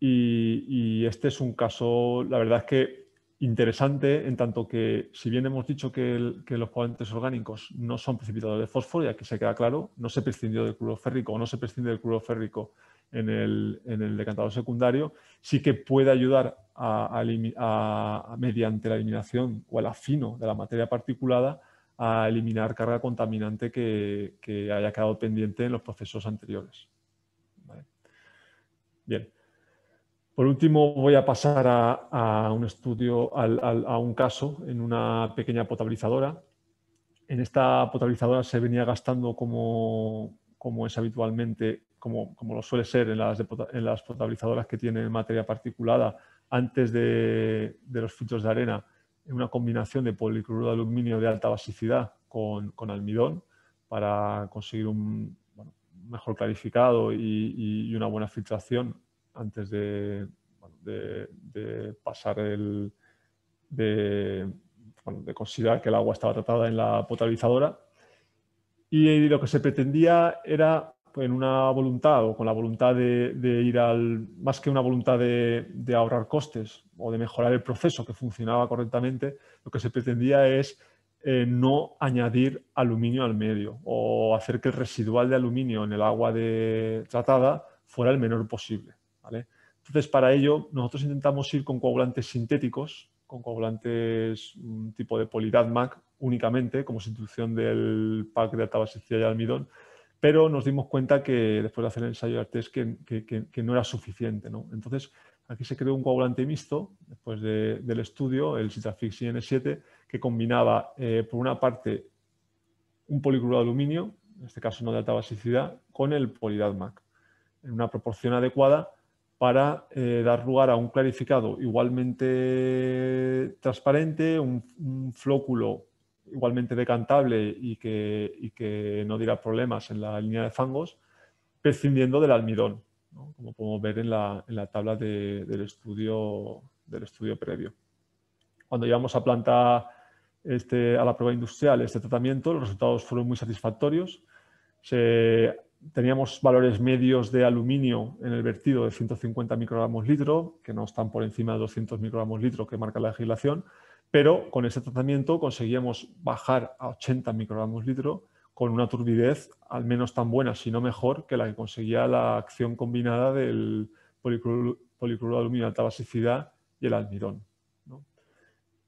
y este es un caso, la verdad es que interesante, en tanto que, si bien hemos dicho que los coagulantes orgánicos no son precipitadores de fósforo, y aquí se queda claro, no se prescindió del cloruro férrico o no se prescinde del cloruro férrico en el decantador secundario, sí que puede ayudar mediante la eliminación o el afino de la materia particulada a eliminar carga contaminante que haya quedado pendiente en los procesos anteriores. ¿Vale? Bien. Por último, voy a pasar a un estudio, a un caso en una pequeña potabilizadora. En esta potabilizadora se venía gastando como es habitualmente, como lo suele ser en las potabilizadoras que tienen materia particulada antes de los filtros de arena, en una combinación de policloruro de aluminio de alta basicidad con almidón para conseguir un mejor clarificado y una buena filtración antes de pasar de considerar que el agua estaba tratada en la potabilizadora. Y lo que se pretendía era, en una voluntad o con la voluntad de ir más que una voluntad de ahorrar costes o de mejorar el proceso que funcionaba correctamente, lo que se pretendía es no añadir aluminio al medio o hacer que el residual de aluminio en el agua tratada fuera el menor posible, ¿vale? Entonces, para ello, nosotros intentamos ir con coagulantes sintéticos, con coagulantes tipo de Polidad-Mac únicamente, como sustitución del pack de alta basicidad y almidón, pero nos dimos cuenta que después de hacer el ensayo de test que no era suficiente, ¿no? Entonces, aquí se creó un coagulante mixto, después del estudio, el Citrafix IN7, que combinaba, por una parte, un policloruro de aluminio, en este caso no de alta basicidad, con el Polidad-Mac, en una proporción adecuada para dar lugar a un clarificado igualmente transparente, un flóculo igualmente decantable y que no diera problemas en la línea de fangos, prescindiendo del almidón, ¿no? Como podemos ver en la tabla del estudio previo. Cuando llevamos a planta a la prueba industrial este tratamiento, los resultados fueron muy satisfactorios. Teníamos valores medios de aluminio en el vertido de 150 microgramos litro, que no están por encima de 200 microgramos litro que marca la legislación, pero con este tratamiento conseguíamos bajar a 80 microgramos litro con una turbidez al menos tan buena, si no mejor, que la que conseguía la acción combinada del policloruro de aluminio de alta basicidad y el almidón, ¿no?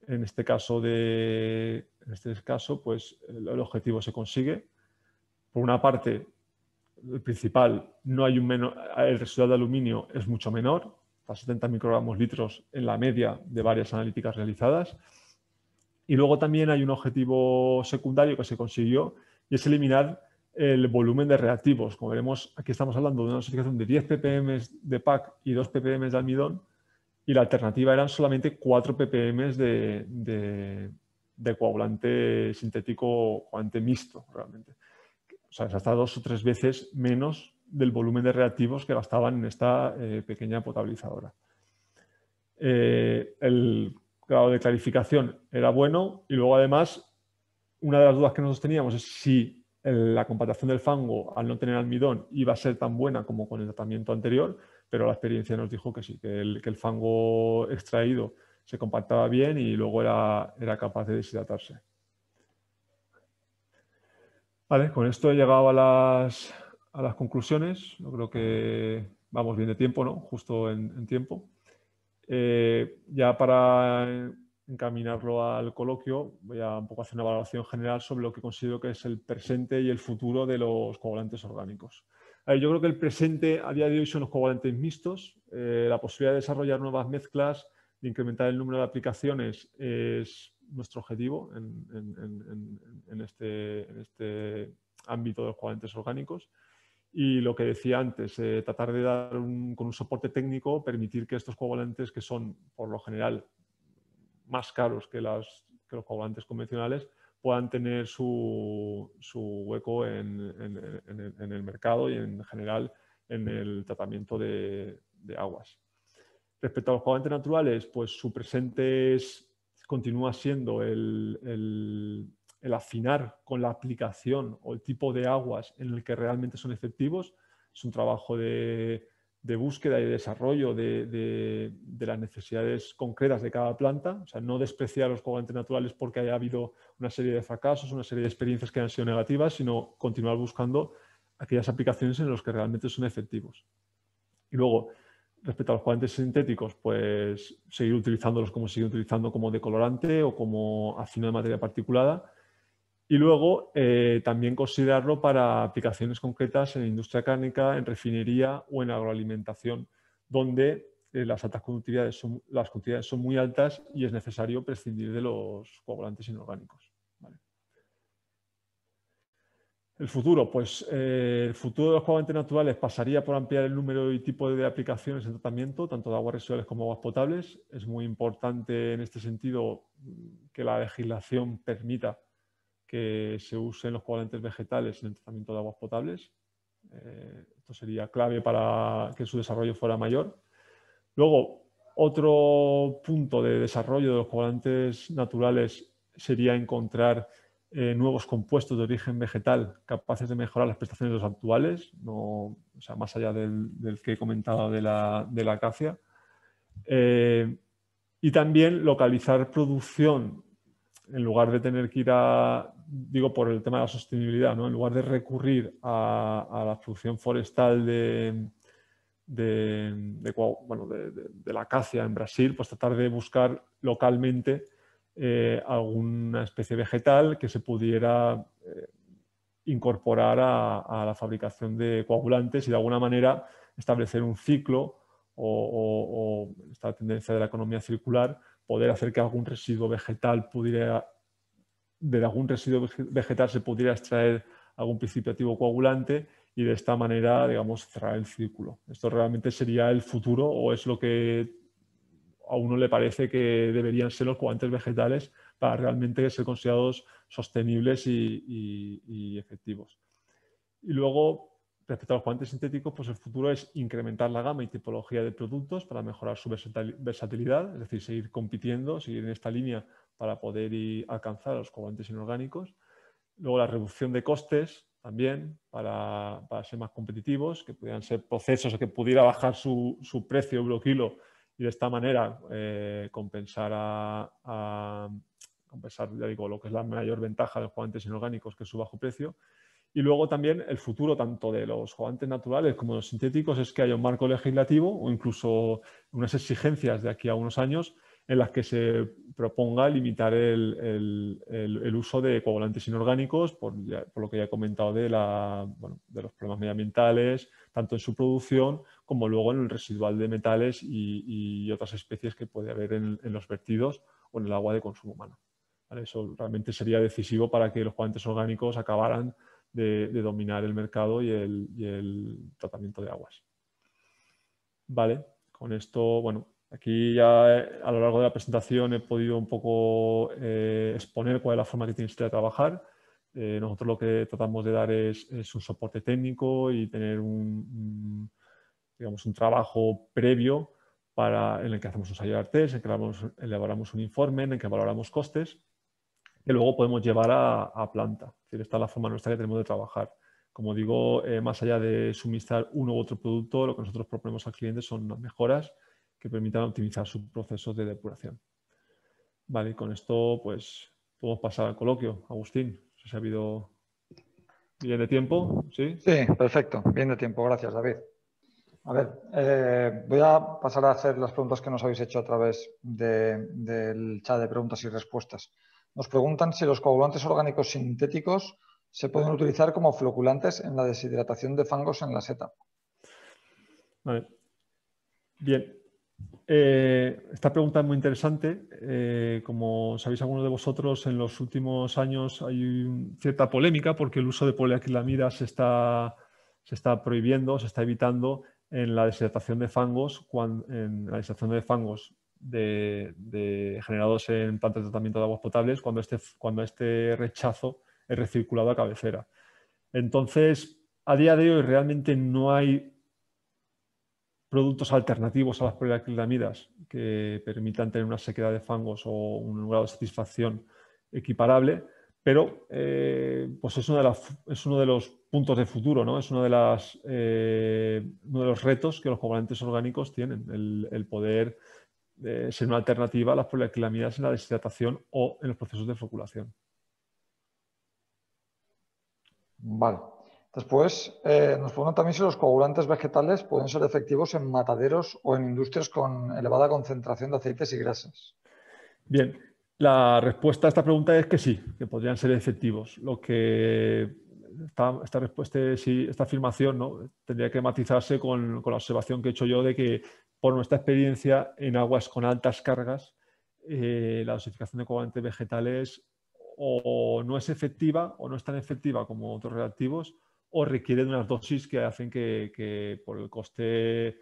En este caso, pues, el objetivo se consigue. Por una parte, el principal, el residual de aluminio es mucho menor, a 70 microgramos litros en la media de varias analíticas realizadas. Y luego también hay un objetivo secundario que se consiguió y es eliminar el volumen de reactivos. Como veremos, aquí estamos hablando de una dosificación de 10 ppm de PAC y 2 ppm de almidón, y la alternativa eran solamente 4 ppm de coagulante sintético, coagulante mixto, realmente. O sea, es hasta 2 o 3 veces menos del volumen de reactivos que gastaban en esta pequeña potabilizadora. El grado de clarificación era bueno y luego, además, una de las dudas que nosotros teníamos es si la compactación del fango, al no tener almidón, iba a ser tan buena como con el tratamiento anterior, pero la experiencia nos dijo que sí, que el fango extraído se compactaba bien y luego era capaz de deshidratarse. Vale, con esto he llegado a las conclusiones. Yo creo que vamos bien de tiempo, ¿no? Justo en tiempo. Ya para encaminarlo al coloquio, voy a un poco hacer una valoración general sobre lo que considero que es el presente y el futuro de los coagulantes orgánicos. Yo creo que el presente a día de hoy son los coagulantes mixtos. La posibilidad de desarrollar nuevas mezclas, de incrementar el número de aplicaciones, es nuestro objetivo en este ámbito de los coagulantes orgánicos. Y lo que decía antes, tratar de dar con un soporte técnico, permitir que estos coagulantes, que son por lo general más caros que los coagulantes convencionales, puedan tener su hueco en el mercado y en general en el tratamiento de aguas. Respecto a los coagulantes naturales, pues su presente continúa siendo el afinar con la aplicación o el tipo de aguas en el que realmente son efectivos. Es un trabajo de búsqueda y desarrollo de las necesidades concretas de cada planta. O sea, no despreciar los coagulantes naturales porque haya habido una serie de fracasos, una serie de experiencias que han sido negativas, sino continuar buscando aquellas aplicaciones en las que realmente son efectivos. Y luego, respecto a los coagulantes sintéticos, pues seguir utilizándolos como siguen utilizando, como decolorante o como afino de materia particulada. Y luego también considerarlo para aplicaciones concretas en industria cárnica, en refinería o en agroalimentación, donde las conductividades son muy altas y es necesario prescindir de los coagulantes inorgánicos. ¿Vale? El futuro, pues el futuro de los coagulantes naturales pasaría por ampliar el número y tipo de aplicaciones en tratamiento, tanto de aguas residuales como aguas potables. Es muy importante en este sentido que la legislación permita que se usen los coagulantes vegetales en el tratamiento de aguas potables. Esto sería clave para que su desarrollo fuera mayor. Luego, otro punto de desarrollo de los coagulantes naturales sería encontrar nuevos compuestos de origen vegetal capaces de mejorar las prestaciones de los actuales, o sea, más allá del que he comentado de la acacia. Y también localizar producción en lugar de tener que ir digo por el tema de la sostenibilidad, ¿no? En lugar de recurrir a la producción forestal de la acacia en Brasil, pues tratar de buscar localmente alguna especie vegetal que se pudiera incorporar a la fabricación de coagulantes y de alguna manera establecer un ciclo o esta tendencia de la economía circular, poder hacer que algún residuo vegetal se pudiera extraer algún principio activo coagulante y de esta manera, digamos, cerrar el círculo. Esto realmente sería el futuro o es lo que a uno le parece que deberían ser los coagulantes vegetales para realmente ser considerados sostenibles y efectivos. Y luego, respecto a los coagulantes sintéticos, pues el futuro es incrementar la gama y tipología de productos para mejorar su versatilidad, es decir, seguir compitiendo, seguir en esta línea para poder alcanzar los coagulantes inorgánicos. Luego la reducción de costes también para ser más competitivos, que pudieran ser procesos que pudiera bajar su precio euro kilo y de esta manera compensar ya digo, lo que es la mayor ventaja de los coagulantes inorgánicos, que es su bajo precio. Y luego también el futuro tanto de los coagulantes naturales como de los sintéticos es que haya un marco legislativo o incluso unas exigencias de aquí a unos años en las que se proponga limitar el uso de coagulantes inorgánicos por lo que ya he comentado de los problemas medioambientales, tanto en su producción como luego en el residual de metales y otras especies que puede haber en los vertidos o en el agua de consumo humano. ¿Vale? Eso realmente sería decisivo para que los coagulantes orgánicos acabaran de dominar el mercado y el tratamiento de aguas. Vale, con esto, bueno, aquí ya a lo largo de la presentación he podido un poco exponer cuál es la forma que tiene usted de trabajar. Nosotros lo que tratamos de dar es un soporte técnico y tener digamos, un trabajo previo en el que hacemos un ensayo de test, en el que elaboramos un informe, en el que valoramos costes que luego podemos llevar a planta. Es decir, esta es la forma nuestra que tenemos de trabajar. Como digo, más allá de suministrar uno u otro producto, lo que nosotros proponemos al cliente son unas mejoras que permitan optimizar sus procesos de depuración. Vale, y con esto pues podemos pasar al coloquio. Agustín, si se ha habido bien de tiempo, ¿sí? Sí, perfecto. Bien de tiempo. Gracias, David. A ver, voy a pasar a hacer las preguntas que nos habéis hecho a través del chat de preguntas y respuestas. Nos preguntan si los coagulantes orgánicos sintéticos se pueden utilizar como floculantes en la deshidratación de fangos en la seta. Vale. Bien. Esta pregunta es muy interesante. Como sabéis algunos de vosotros, en los últimos años hay cierta polémica porque el uso de poliacrilamida se está prohibiendo, se está evitando en la deshidratación de fangos, generados en plantas de tratamiento de aguas potables cuando este rechazo es recirculado a cabecera. Entonces, a día de hoy realmente no hay productos alternativos a las poliacrilamidas que permitan tener una sequedad de fangos o un grado de satisfacción equiparable, pero pues es uno de los puntos de futuro, ¿no? Es uno de los retos que los coagulantes orgánicos tienen, el poder ser una alternativa a las poliacrilamidas en la deshidratación o en los procesos de floculación. Vale. Después, nos preguntan también si los coagulantes vegetales pueden ser efectivos en mataderos o en industrias con elevada concentración de aceites y grasas. Bien, La respuesta a esta pregunta es que sí, que podrían ser efectivos. Lo que esta respuesta, sí, esta afirmación, ¿no?, tendría que matizarse con la observación que he hecho yo de que, por nuestra experiencia en aguas con altas cargas, la dosificación de coagulantes vegetales o no es efectiva o no es tan efectiva como otros reactivos, o requiere de unas dosis que hacen que por el coste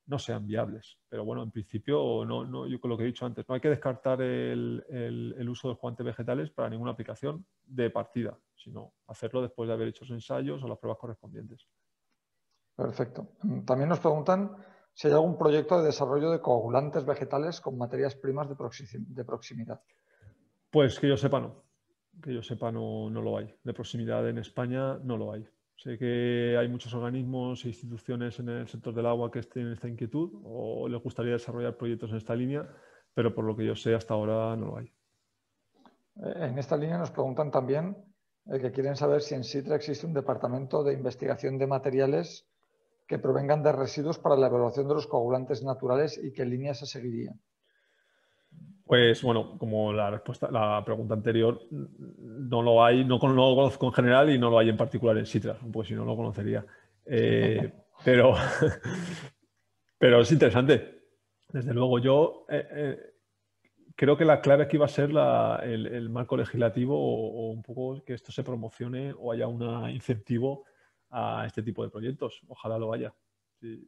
no sean viables. Pero bueno, en principio, yo con lo que he dicho antes, no hay que descartar el uso de los coagulantes vegetales para ninguna aplicación de partida, sino hacerlo después de haber hecho los ensayos o las pruebas correspondientes. Perfecto. También nos preguntan si hay algún proyecto de desarrollo de coagulantes vegetales con materias primas de proximidad. Pues que yo sepa no. Que yo sepa no lo hay. De proximidad en España no lo hay. Sé que hay muchos organismos e instituciones en el sector del agua que tienen esta inquietud o les gustaría desarrollar proyectos en esta línea, pero por lo que yo sé hasta ahora no lo hay. En esta línea nos preguntan también que quieren saber si en Sitra existe un departamento de investigación de materiales que provengan de residuos para la evaluación de los coagulantes naturales y qué líneas se seguirían. Pues bueno, como la pregunta anterior, no lo hay, no lo conozco en general y no lo hay en particular en Sitra, pues si no lo conocería. Pero, pero es interesante. Desde luego, yo creo que la clave aquí va a ser el marco legislativo o un poco que esto se promocione o haya un incentivo a este tipo de proyectos. Ojalá lo haya. Sí.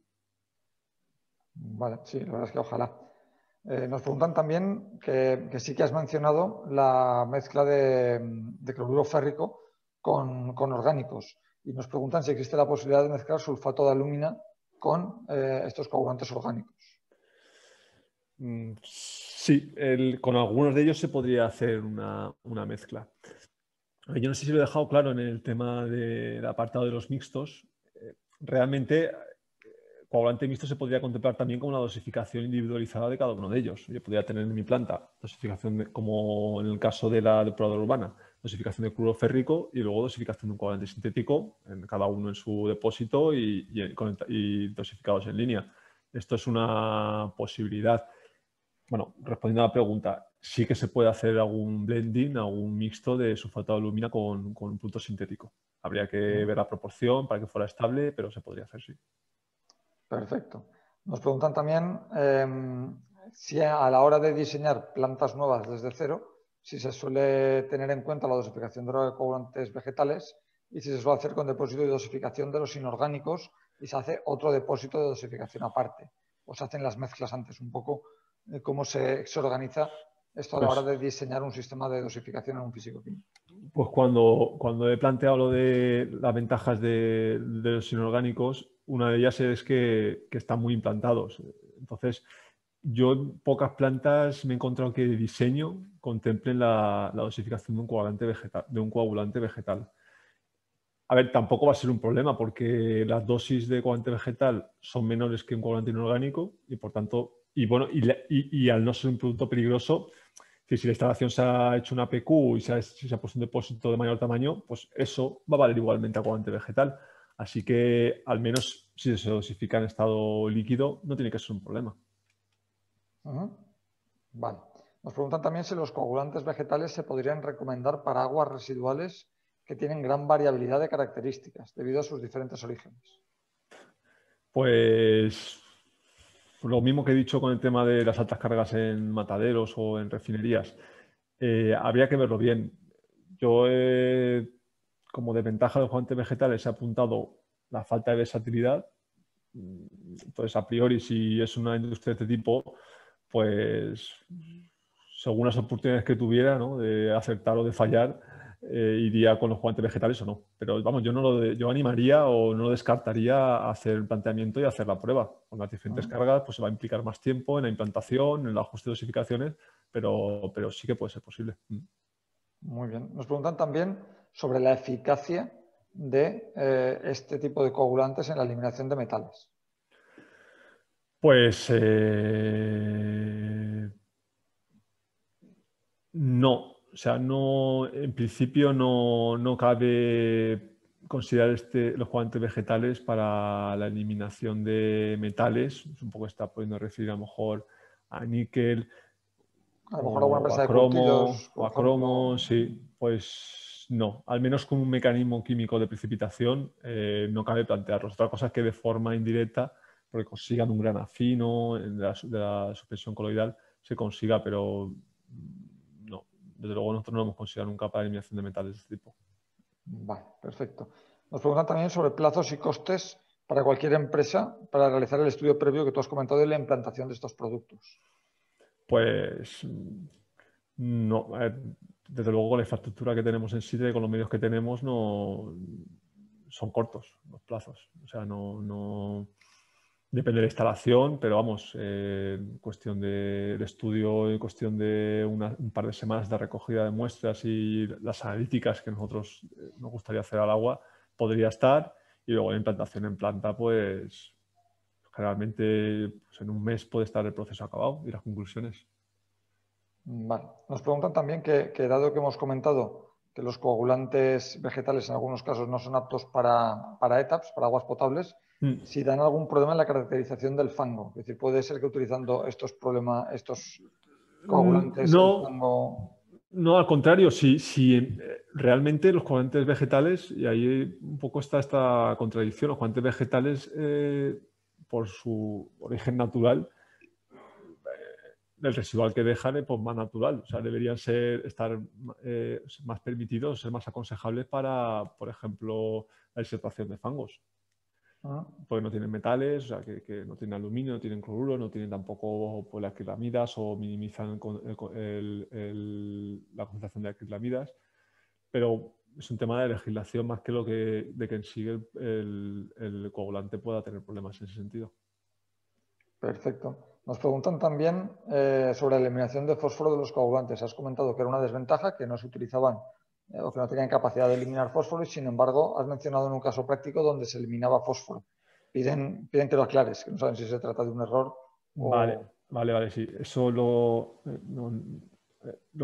Vale, sí, la verdad es que ojalá. Nos preguntan también que sí que has mencionado la mezcla de cloruro férrico con orgánicos y nos preguntan si existe la posibilidad de mezclar sulfato de alumina con estos coagulantes orgánicos. Sí, con algunos de ellos se podría hacer una mezcla. Yo no sé si lo he dejado claro en el tema del apartado de los mixtos. Realmente, coagulante mixto se podría contemplar también como una dosificación individualizada de cada uno de ellos. Yo podría tener en mi planta dosificación, como en el caso de la depuradora urbana, dosificación de cloruro férrico y luego dosificación de un coagulante sintético, en cada uno en su depósito y dosificados en línea. Esto es una posibilidad. Bueno, respondiendo a la pregunta, sí que se puede hacer algún blending, algún mixto de sulfato de alumina con un punto sintético. Habría que ver la proporción para que fuera estable, pero se podría hacer, sí. Perfecto. Nos preguntan también si a la hora de diseñar plantas nuevas desde cero, si se suele tener en cuenta la dosificación de los coagulantes vegetales y si se suele hacer con depósito y dosificación de los inorgánicos y se hace otro depósito de dosificación aparte. O se hacen las mezclas antes, un poco cómo se organiza esto a la hora de diseñar un sistema de dosificación en un físico-químico. Pues cuando he planteado lo de las ventajas de los inorgánicos, una de ellas es que están muy implantados. Entonces, yo en pocas plantas me he encontrado que de diseño contemplen la dosificación de un coagulante vegetal. A ver, tampoco va a ser un problema porque las dosis de coagulante vegetal son menores que un coagulante inorgánico y por tanto, y al no ser un producto peligroso, si la instalación se ha hecho una PQ y si se ha puesto un depósito de mayor tamaño, pues eso va a valer igualmente a coagulante vegetal. Así que al menos si se dosifica en estado líquido no tiene que ser un problema. Vale. Nos preguntan también si los coagulantes vegetales se podrían recomendar para aguas residuales que tienen gran variabilidad de características debido a sus diferentes orígenes. Pues lo mismo que he dicho con el tema de las altas cargas en mataderos o en refinerías. Habría que verlo bien. Yo, como desventaja de los coagulantes vegetales, he apuntado la falta de versatilidad. Entonces, a priori, si es una industria de este tipo, pues según las oportunidades que tuviera, ¿no?, de acertar o de fallar, iría con los coagulantes vegetales o no. Pero vamos, yo animaría o no descartaría hacer el planteamiento y hacer la prueba. Con las diferentes cargas, pues se va a implicar más tiempo en la implantación, en el ajuste de dosificaciones, pero sí que puede ser posible. Muy bien. Nos preguntan también sobre la eficacia de este tipo de coagulantes en la eliminación de metales. Pues no, o sea, no, en principio no cabe considerar los coagulantes vegetales para la eliminación de metales. Un poco está pudiendo referir a lo mejor a níquel. A lo mejor alguna o empresa a de cromo, curtidos, por ejemplo. sí, pues no. Al menos con un mecanismo químico de precipitación no cabe plantearlo. Otra cosa es que de forma indirecta, porque consigan un gran afino de la suspensión coloidal, se consiga, pero no. Desde luego nosotros no hemos considerado nunca para eliminación de metales de este tipo. Vale, perfecto. Nos preguntan también sobre plazos y costes para cualquier empresa para realizar el estudio previo que tú has comentado de la implantación de estos productos. Pues no, desde luego con la infraestructura que tenemos en Sidre, con los medios que tenemos, no son cortos los plazos. O sea, no depende de la instalación, pero vamos, cuestión de estudio, en cuestión de un par de semanas de recogida de muestras y las analíticas que nosotros nos gustaría hacer al agua, podría estar. Y luego la implantación en planta, pues generalmente pues, en un mes puede estar el proceso acabado y las conclusiones. Vale. Nos preguntan también que dado que hemos comentado que los coagulantes vegetales en algunos casos no son aptos para ETAPs, para aguas potables, si dan algún problema en la caracterización del fango. Es decir, puede ser que utilizando estos coagulantes, el No, fango. no, al contrario, si realmente los coagulantes vegetales, y ahí un poco está esta contradicción, los coagulantes vegetales, por su origen natural, el residual que dejan es pues, más natural. O sea, deberían estar más permitidos, ser más aconsejables para, por ejemplo, la disertación de fangos. Porque no tienen metales, o sea, que no tienen aluminio, no tienen cloruro, no tienen tampoco pues, acrilamidas o minimizan la concentración de acrilamidas. Pero es un tema de legislación más que de que en sí el coagulante pueda tener problemas en ese sentido. Perfecto. Nos preguntan también sobre la eliminación de fósforo de los coagulantes. Has comentado que era una desventaja, que no se utilizaban o que no tenían capacidad de eliminar fósforo y, sin embargo, has mencionado en un caso práctico donde se eliminaba fósforo. Piden que lo aclares, que no saben si se trata de un error Vale, o... vale, sí. Eso lo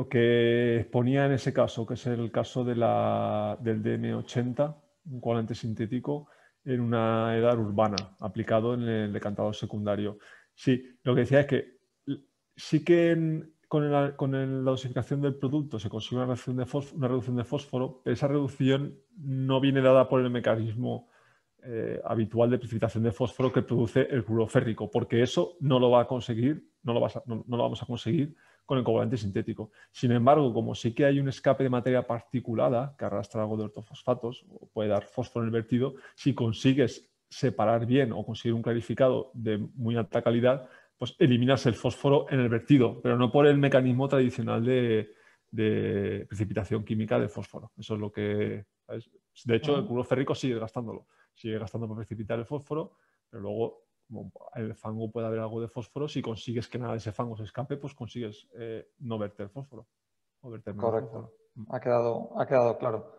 que exponía en ese caso, que es el caso del DM80, un coagulante sintético, en una edad urbana, aplicado en el decantador secundario. Sí, lo que decía es que sí que con la dosificación del producto se consigue una reducción de fósforo, pero esa reducción no viene dada por el mecanismo habitual de precipitación de fósforo que produce el cloruro férrico, porque eso no lo va a conseguir, no lo vamos a conseguir con el coagulante sintético. Sin embargo, como sí que hay un escape de materia particulada que arrastra algo de ortofosfatos o puede dar fósforo en el vertido, si consigues separar bien o conseguir un clarificado de muy alta calidad, pues eliminas el fósforo en el vertido, pero no por el mecanismo tradicional de precipitación química de fósforo. Eso es lo que... ¿sabes? De hecho, el cloruro férrico sigue gastando para precipitar el fósforo, pero luego, como en el fango puede haber algo de fósforo, si consigues que nada de ese fango se escape, pues consigues no verter fósforo o verter menos fósforo. Correcto. Ha quedado claro.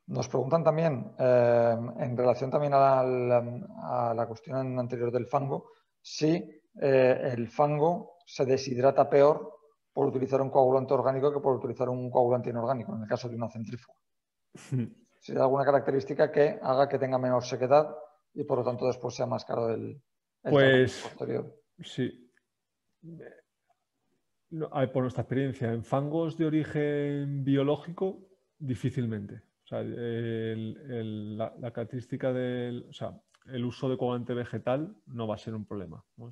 Nos preguntan también, en relación también a la cuestión anterior del fango, si el fango se deshidrata peor por utilizar un coagulante orgánico que por utilizar un coagulante inorgánico, en el caso de una centrífuga. Si hay alguna característica que haga que tenga menor sequedad y por lo tanto después sea más caro el tratamiento Pues posterior. sí. A ver, por nuestra experiencia, en fangos de origen biológico, difícilmente. O sea, la característica o sea, el uso de coagulante vegetal no va a ser un problema, ¿no?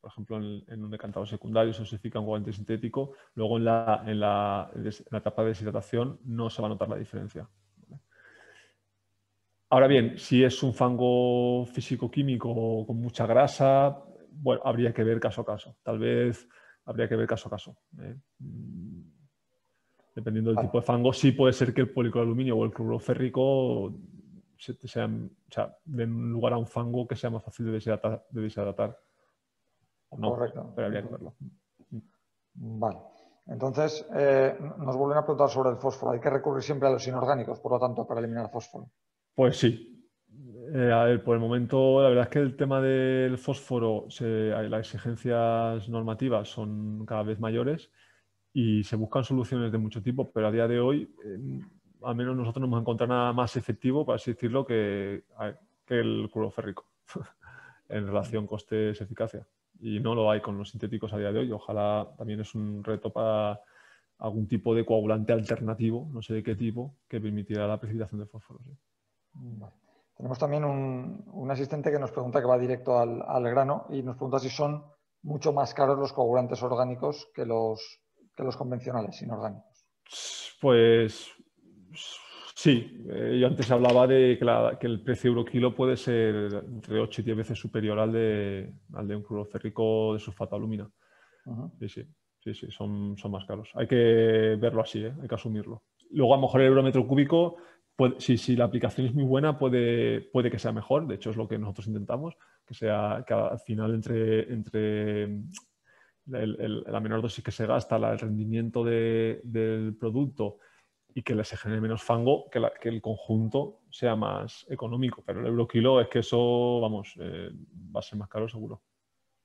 Por ejemplo, en un decantador secundario se usifica un coagulante sintético, luego en la etapa de deshidratación no se va a notar la diferencia. ¿Vale? Ahora bien, si es un fango físico-químico con mucha grasa, bueno, habría que ver caso a caso. Tal vez habría que ver caso a caso. Dependiendo del tipo de fango, sí puede ser que el policloraluminio o el cloruro férrico den lugar a un fango que sea más fácil de deshidratar o no, Correcto. pero habría que verlo. Vale. Entonces, nos vuelven a preguntar sobre el fósforo. Hay que recurrir siempre a los inorgánicos, por lo tanto, para eliminar fósforo. Pues sí. A ver, por el momento, la verdad es que el tema del fósforo, las exigencias normativas son cada vez mayores y se buscan soluciones de mucho tipo, pero a día de hoy, al menos nosotros no hemos encontrado nada más efectivo, por así decirlo, que el cloruro férrico en relación costes-eficacia. y no lo hay con los sintéticos a día de hoy. Ojalá también es un reto para algún tipo de coagulante alternativo, no sé de qué tipo, que permitirá la precipitación de fósforo. ¿Sí? Vale. Tenemos también un asistente que nos pregunta, que va directo al grano, y nos pregunta si son mucho más caros los coagulantes orgánicos que los convencionales, inorgánicos. Pues sí, yo antes hablaba de que el precio euro kilo puede ser entre 8 y 10 veces superior al de un cloruro férrico de sulfato de alumina. Sí, son más caros. Hay que verlo así, hay que asumirlo. Luego, a lo mejor el euro metro cúbico, si la aplicación es muy buena, puede que sea mejor. De hecho, es lo que nosotros intentamos, que al final entre la menor dosis que se gasta, el rendimiento del producto y que se genere menos fango, que el conjunto sea más económico. Pero el euro kilo es que eso, vamos, va a ser más caro seguro.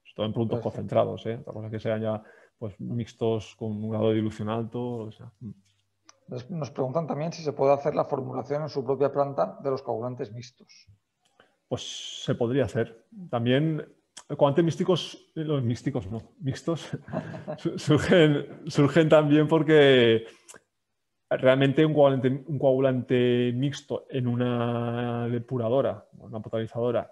Sobre todo en productos Perfecto. concentrados, ¿eh? Otra cosa es que sean ya pues, mixtos con un grado de dilución alto, lo que sea. Nos preguntan también si se puede hacer la formulación en su propia planta de los coagulantes mixtos. Pues se podría hacer. También, coagulantes místicos, los místicos no, mixtos, surgen también porque realmente un coagulante mixto en una depuradora, una potabilizadora,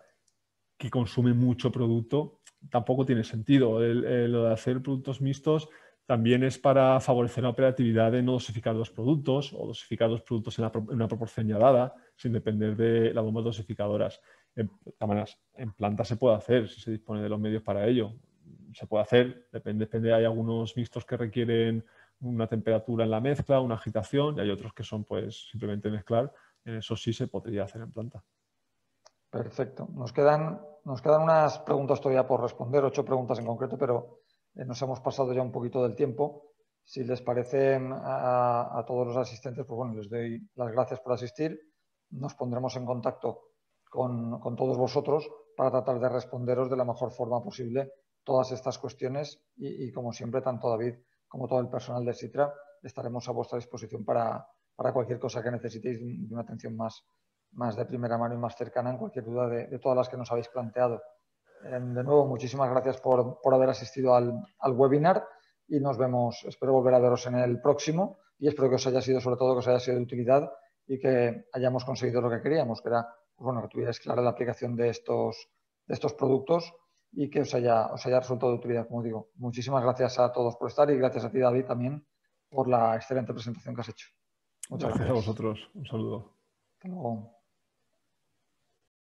que consume mucho producto, tampoco tiene sentido. Lo de hacer productos mixtos también es para favorecer la operatividad de no dosificar dos productos o dosificar dos productos en una proporción ya dada, sin depender de las bombas dosificadoras. De todas maneras, en planta se puede hacer, si se dispone de los medios para ello. Se puede hacer, depende, hay algunos mixtos que requieren una temperatura en la mezcla, una agitación, y hay otros que son pues simplemente mezclar. En eso sí se podría hacer en planta. Perfecto. Nos quedan unas preguntas todavía por responder, 8 preguntas en concreto, pero nos hemos pasado ya un poquito del tiempo. Si les parece a todos los asistentes, pues bueno, les doy las gracias por asistir. Nos pondremos en contacto con todos vosotros para tratar de responderos de la mejor forma posible todas estas cuestiones y como siempre, tanto David como todo el personal de Sitra estaremos a vuestra disposición para cualquier cosa que necesitéis de una atención más de primera mano y más cercana en cualquier duda de todas las que nos habéis planteado. De nuevo, muchísimas gracias por haber asistido al webinar y nos vemos, espero volver a veros en el próximo y espero que os haya sido, sobre todo, que os haya sido de utilidad y que hayamos conseguido lo que queríamos, que era, pues bueno, que tuvierais clara la aplicación de estos productos y que os haya resultado de utilidad, como digo. Muchísimas gracias a todos por estar y gracias a ti, David, también por la excelente presentación que has hecho. Muchas Gracias a gracias. vosotros. Un saludo. Hasta luego.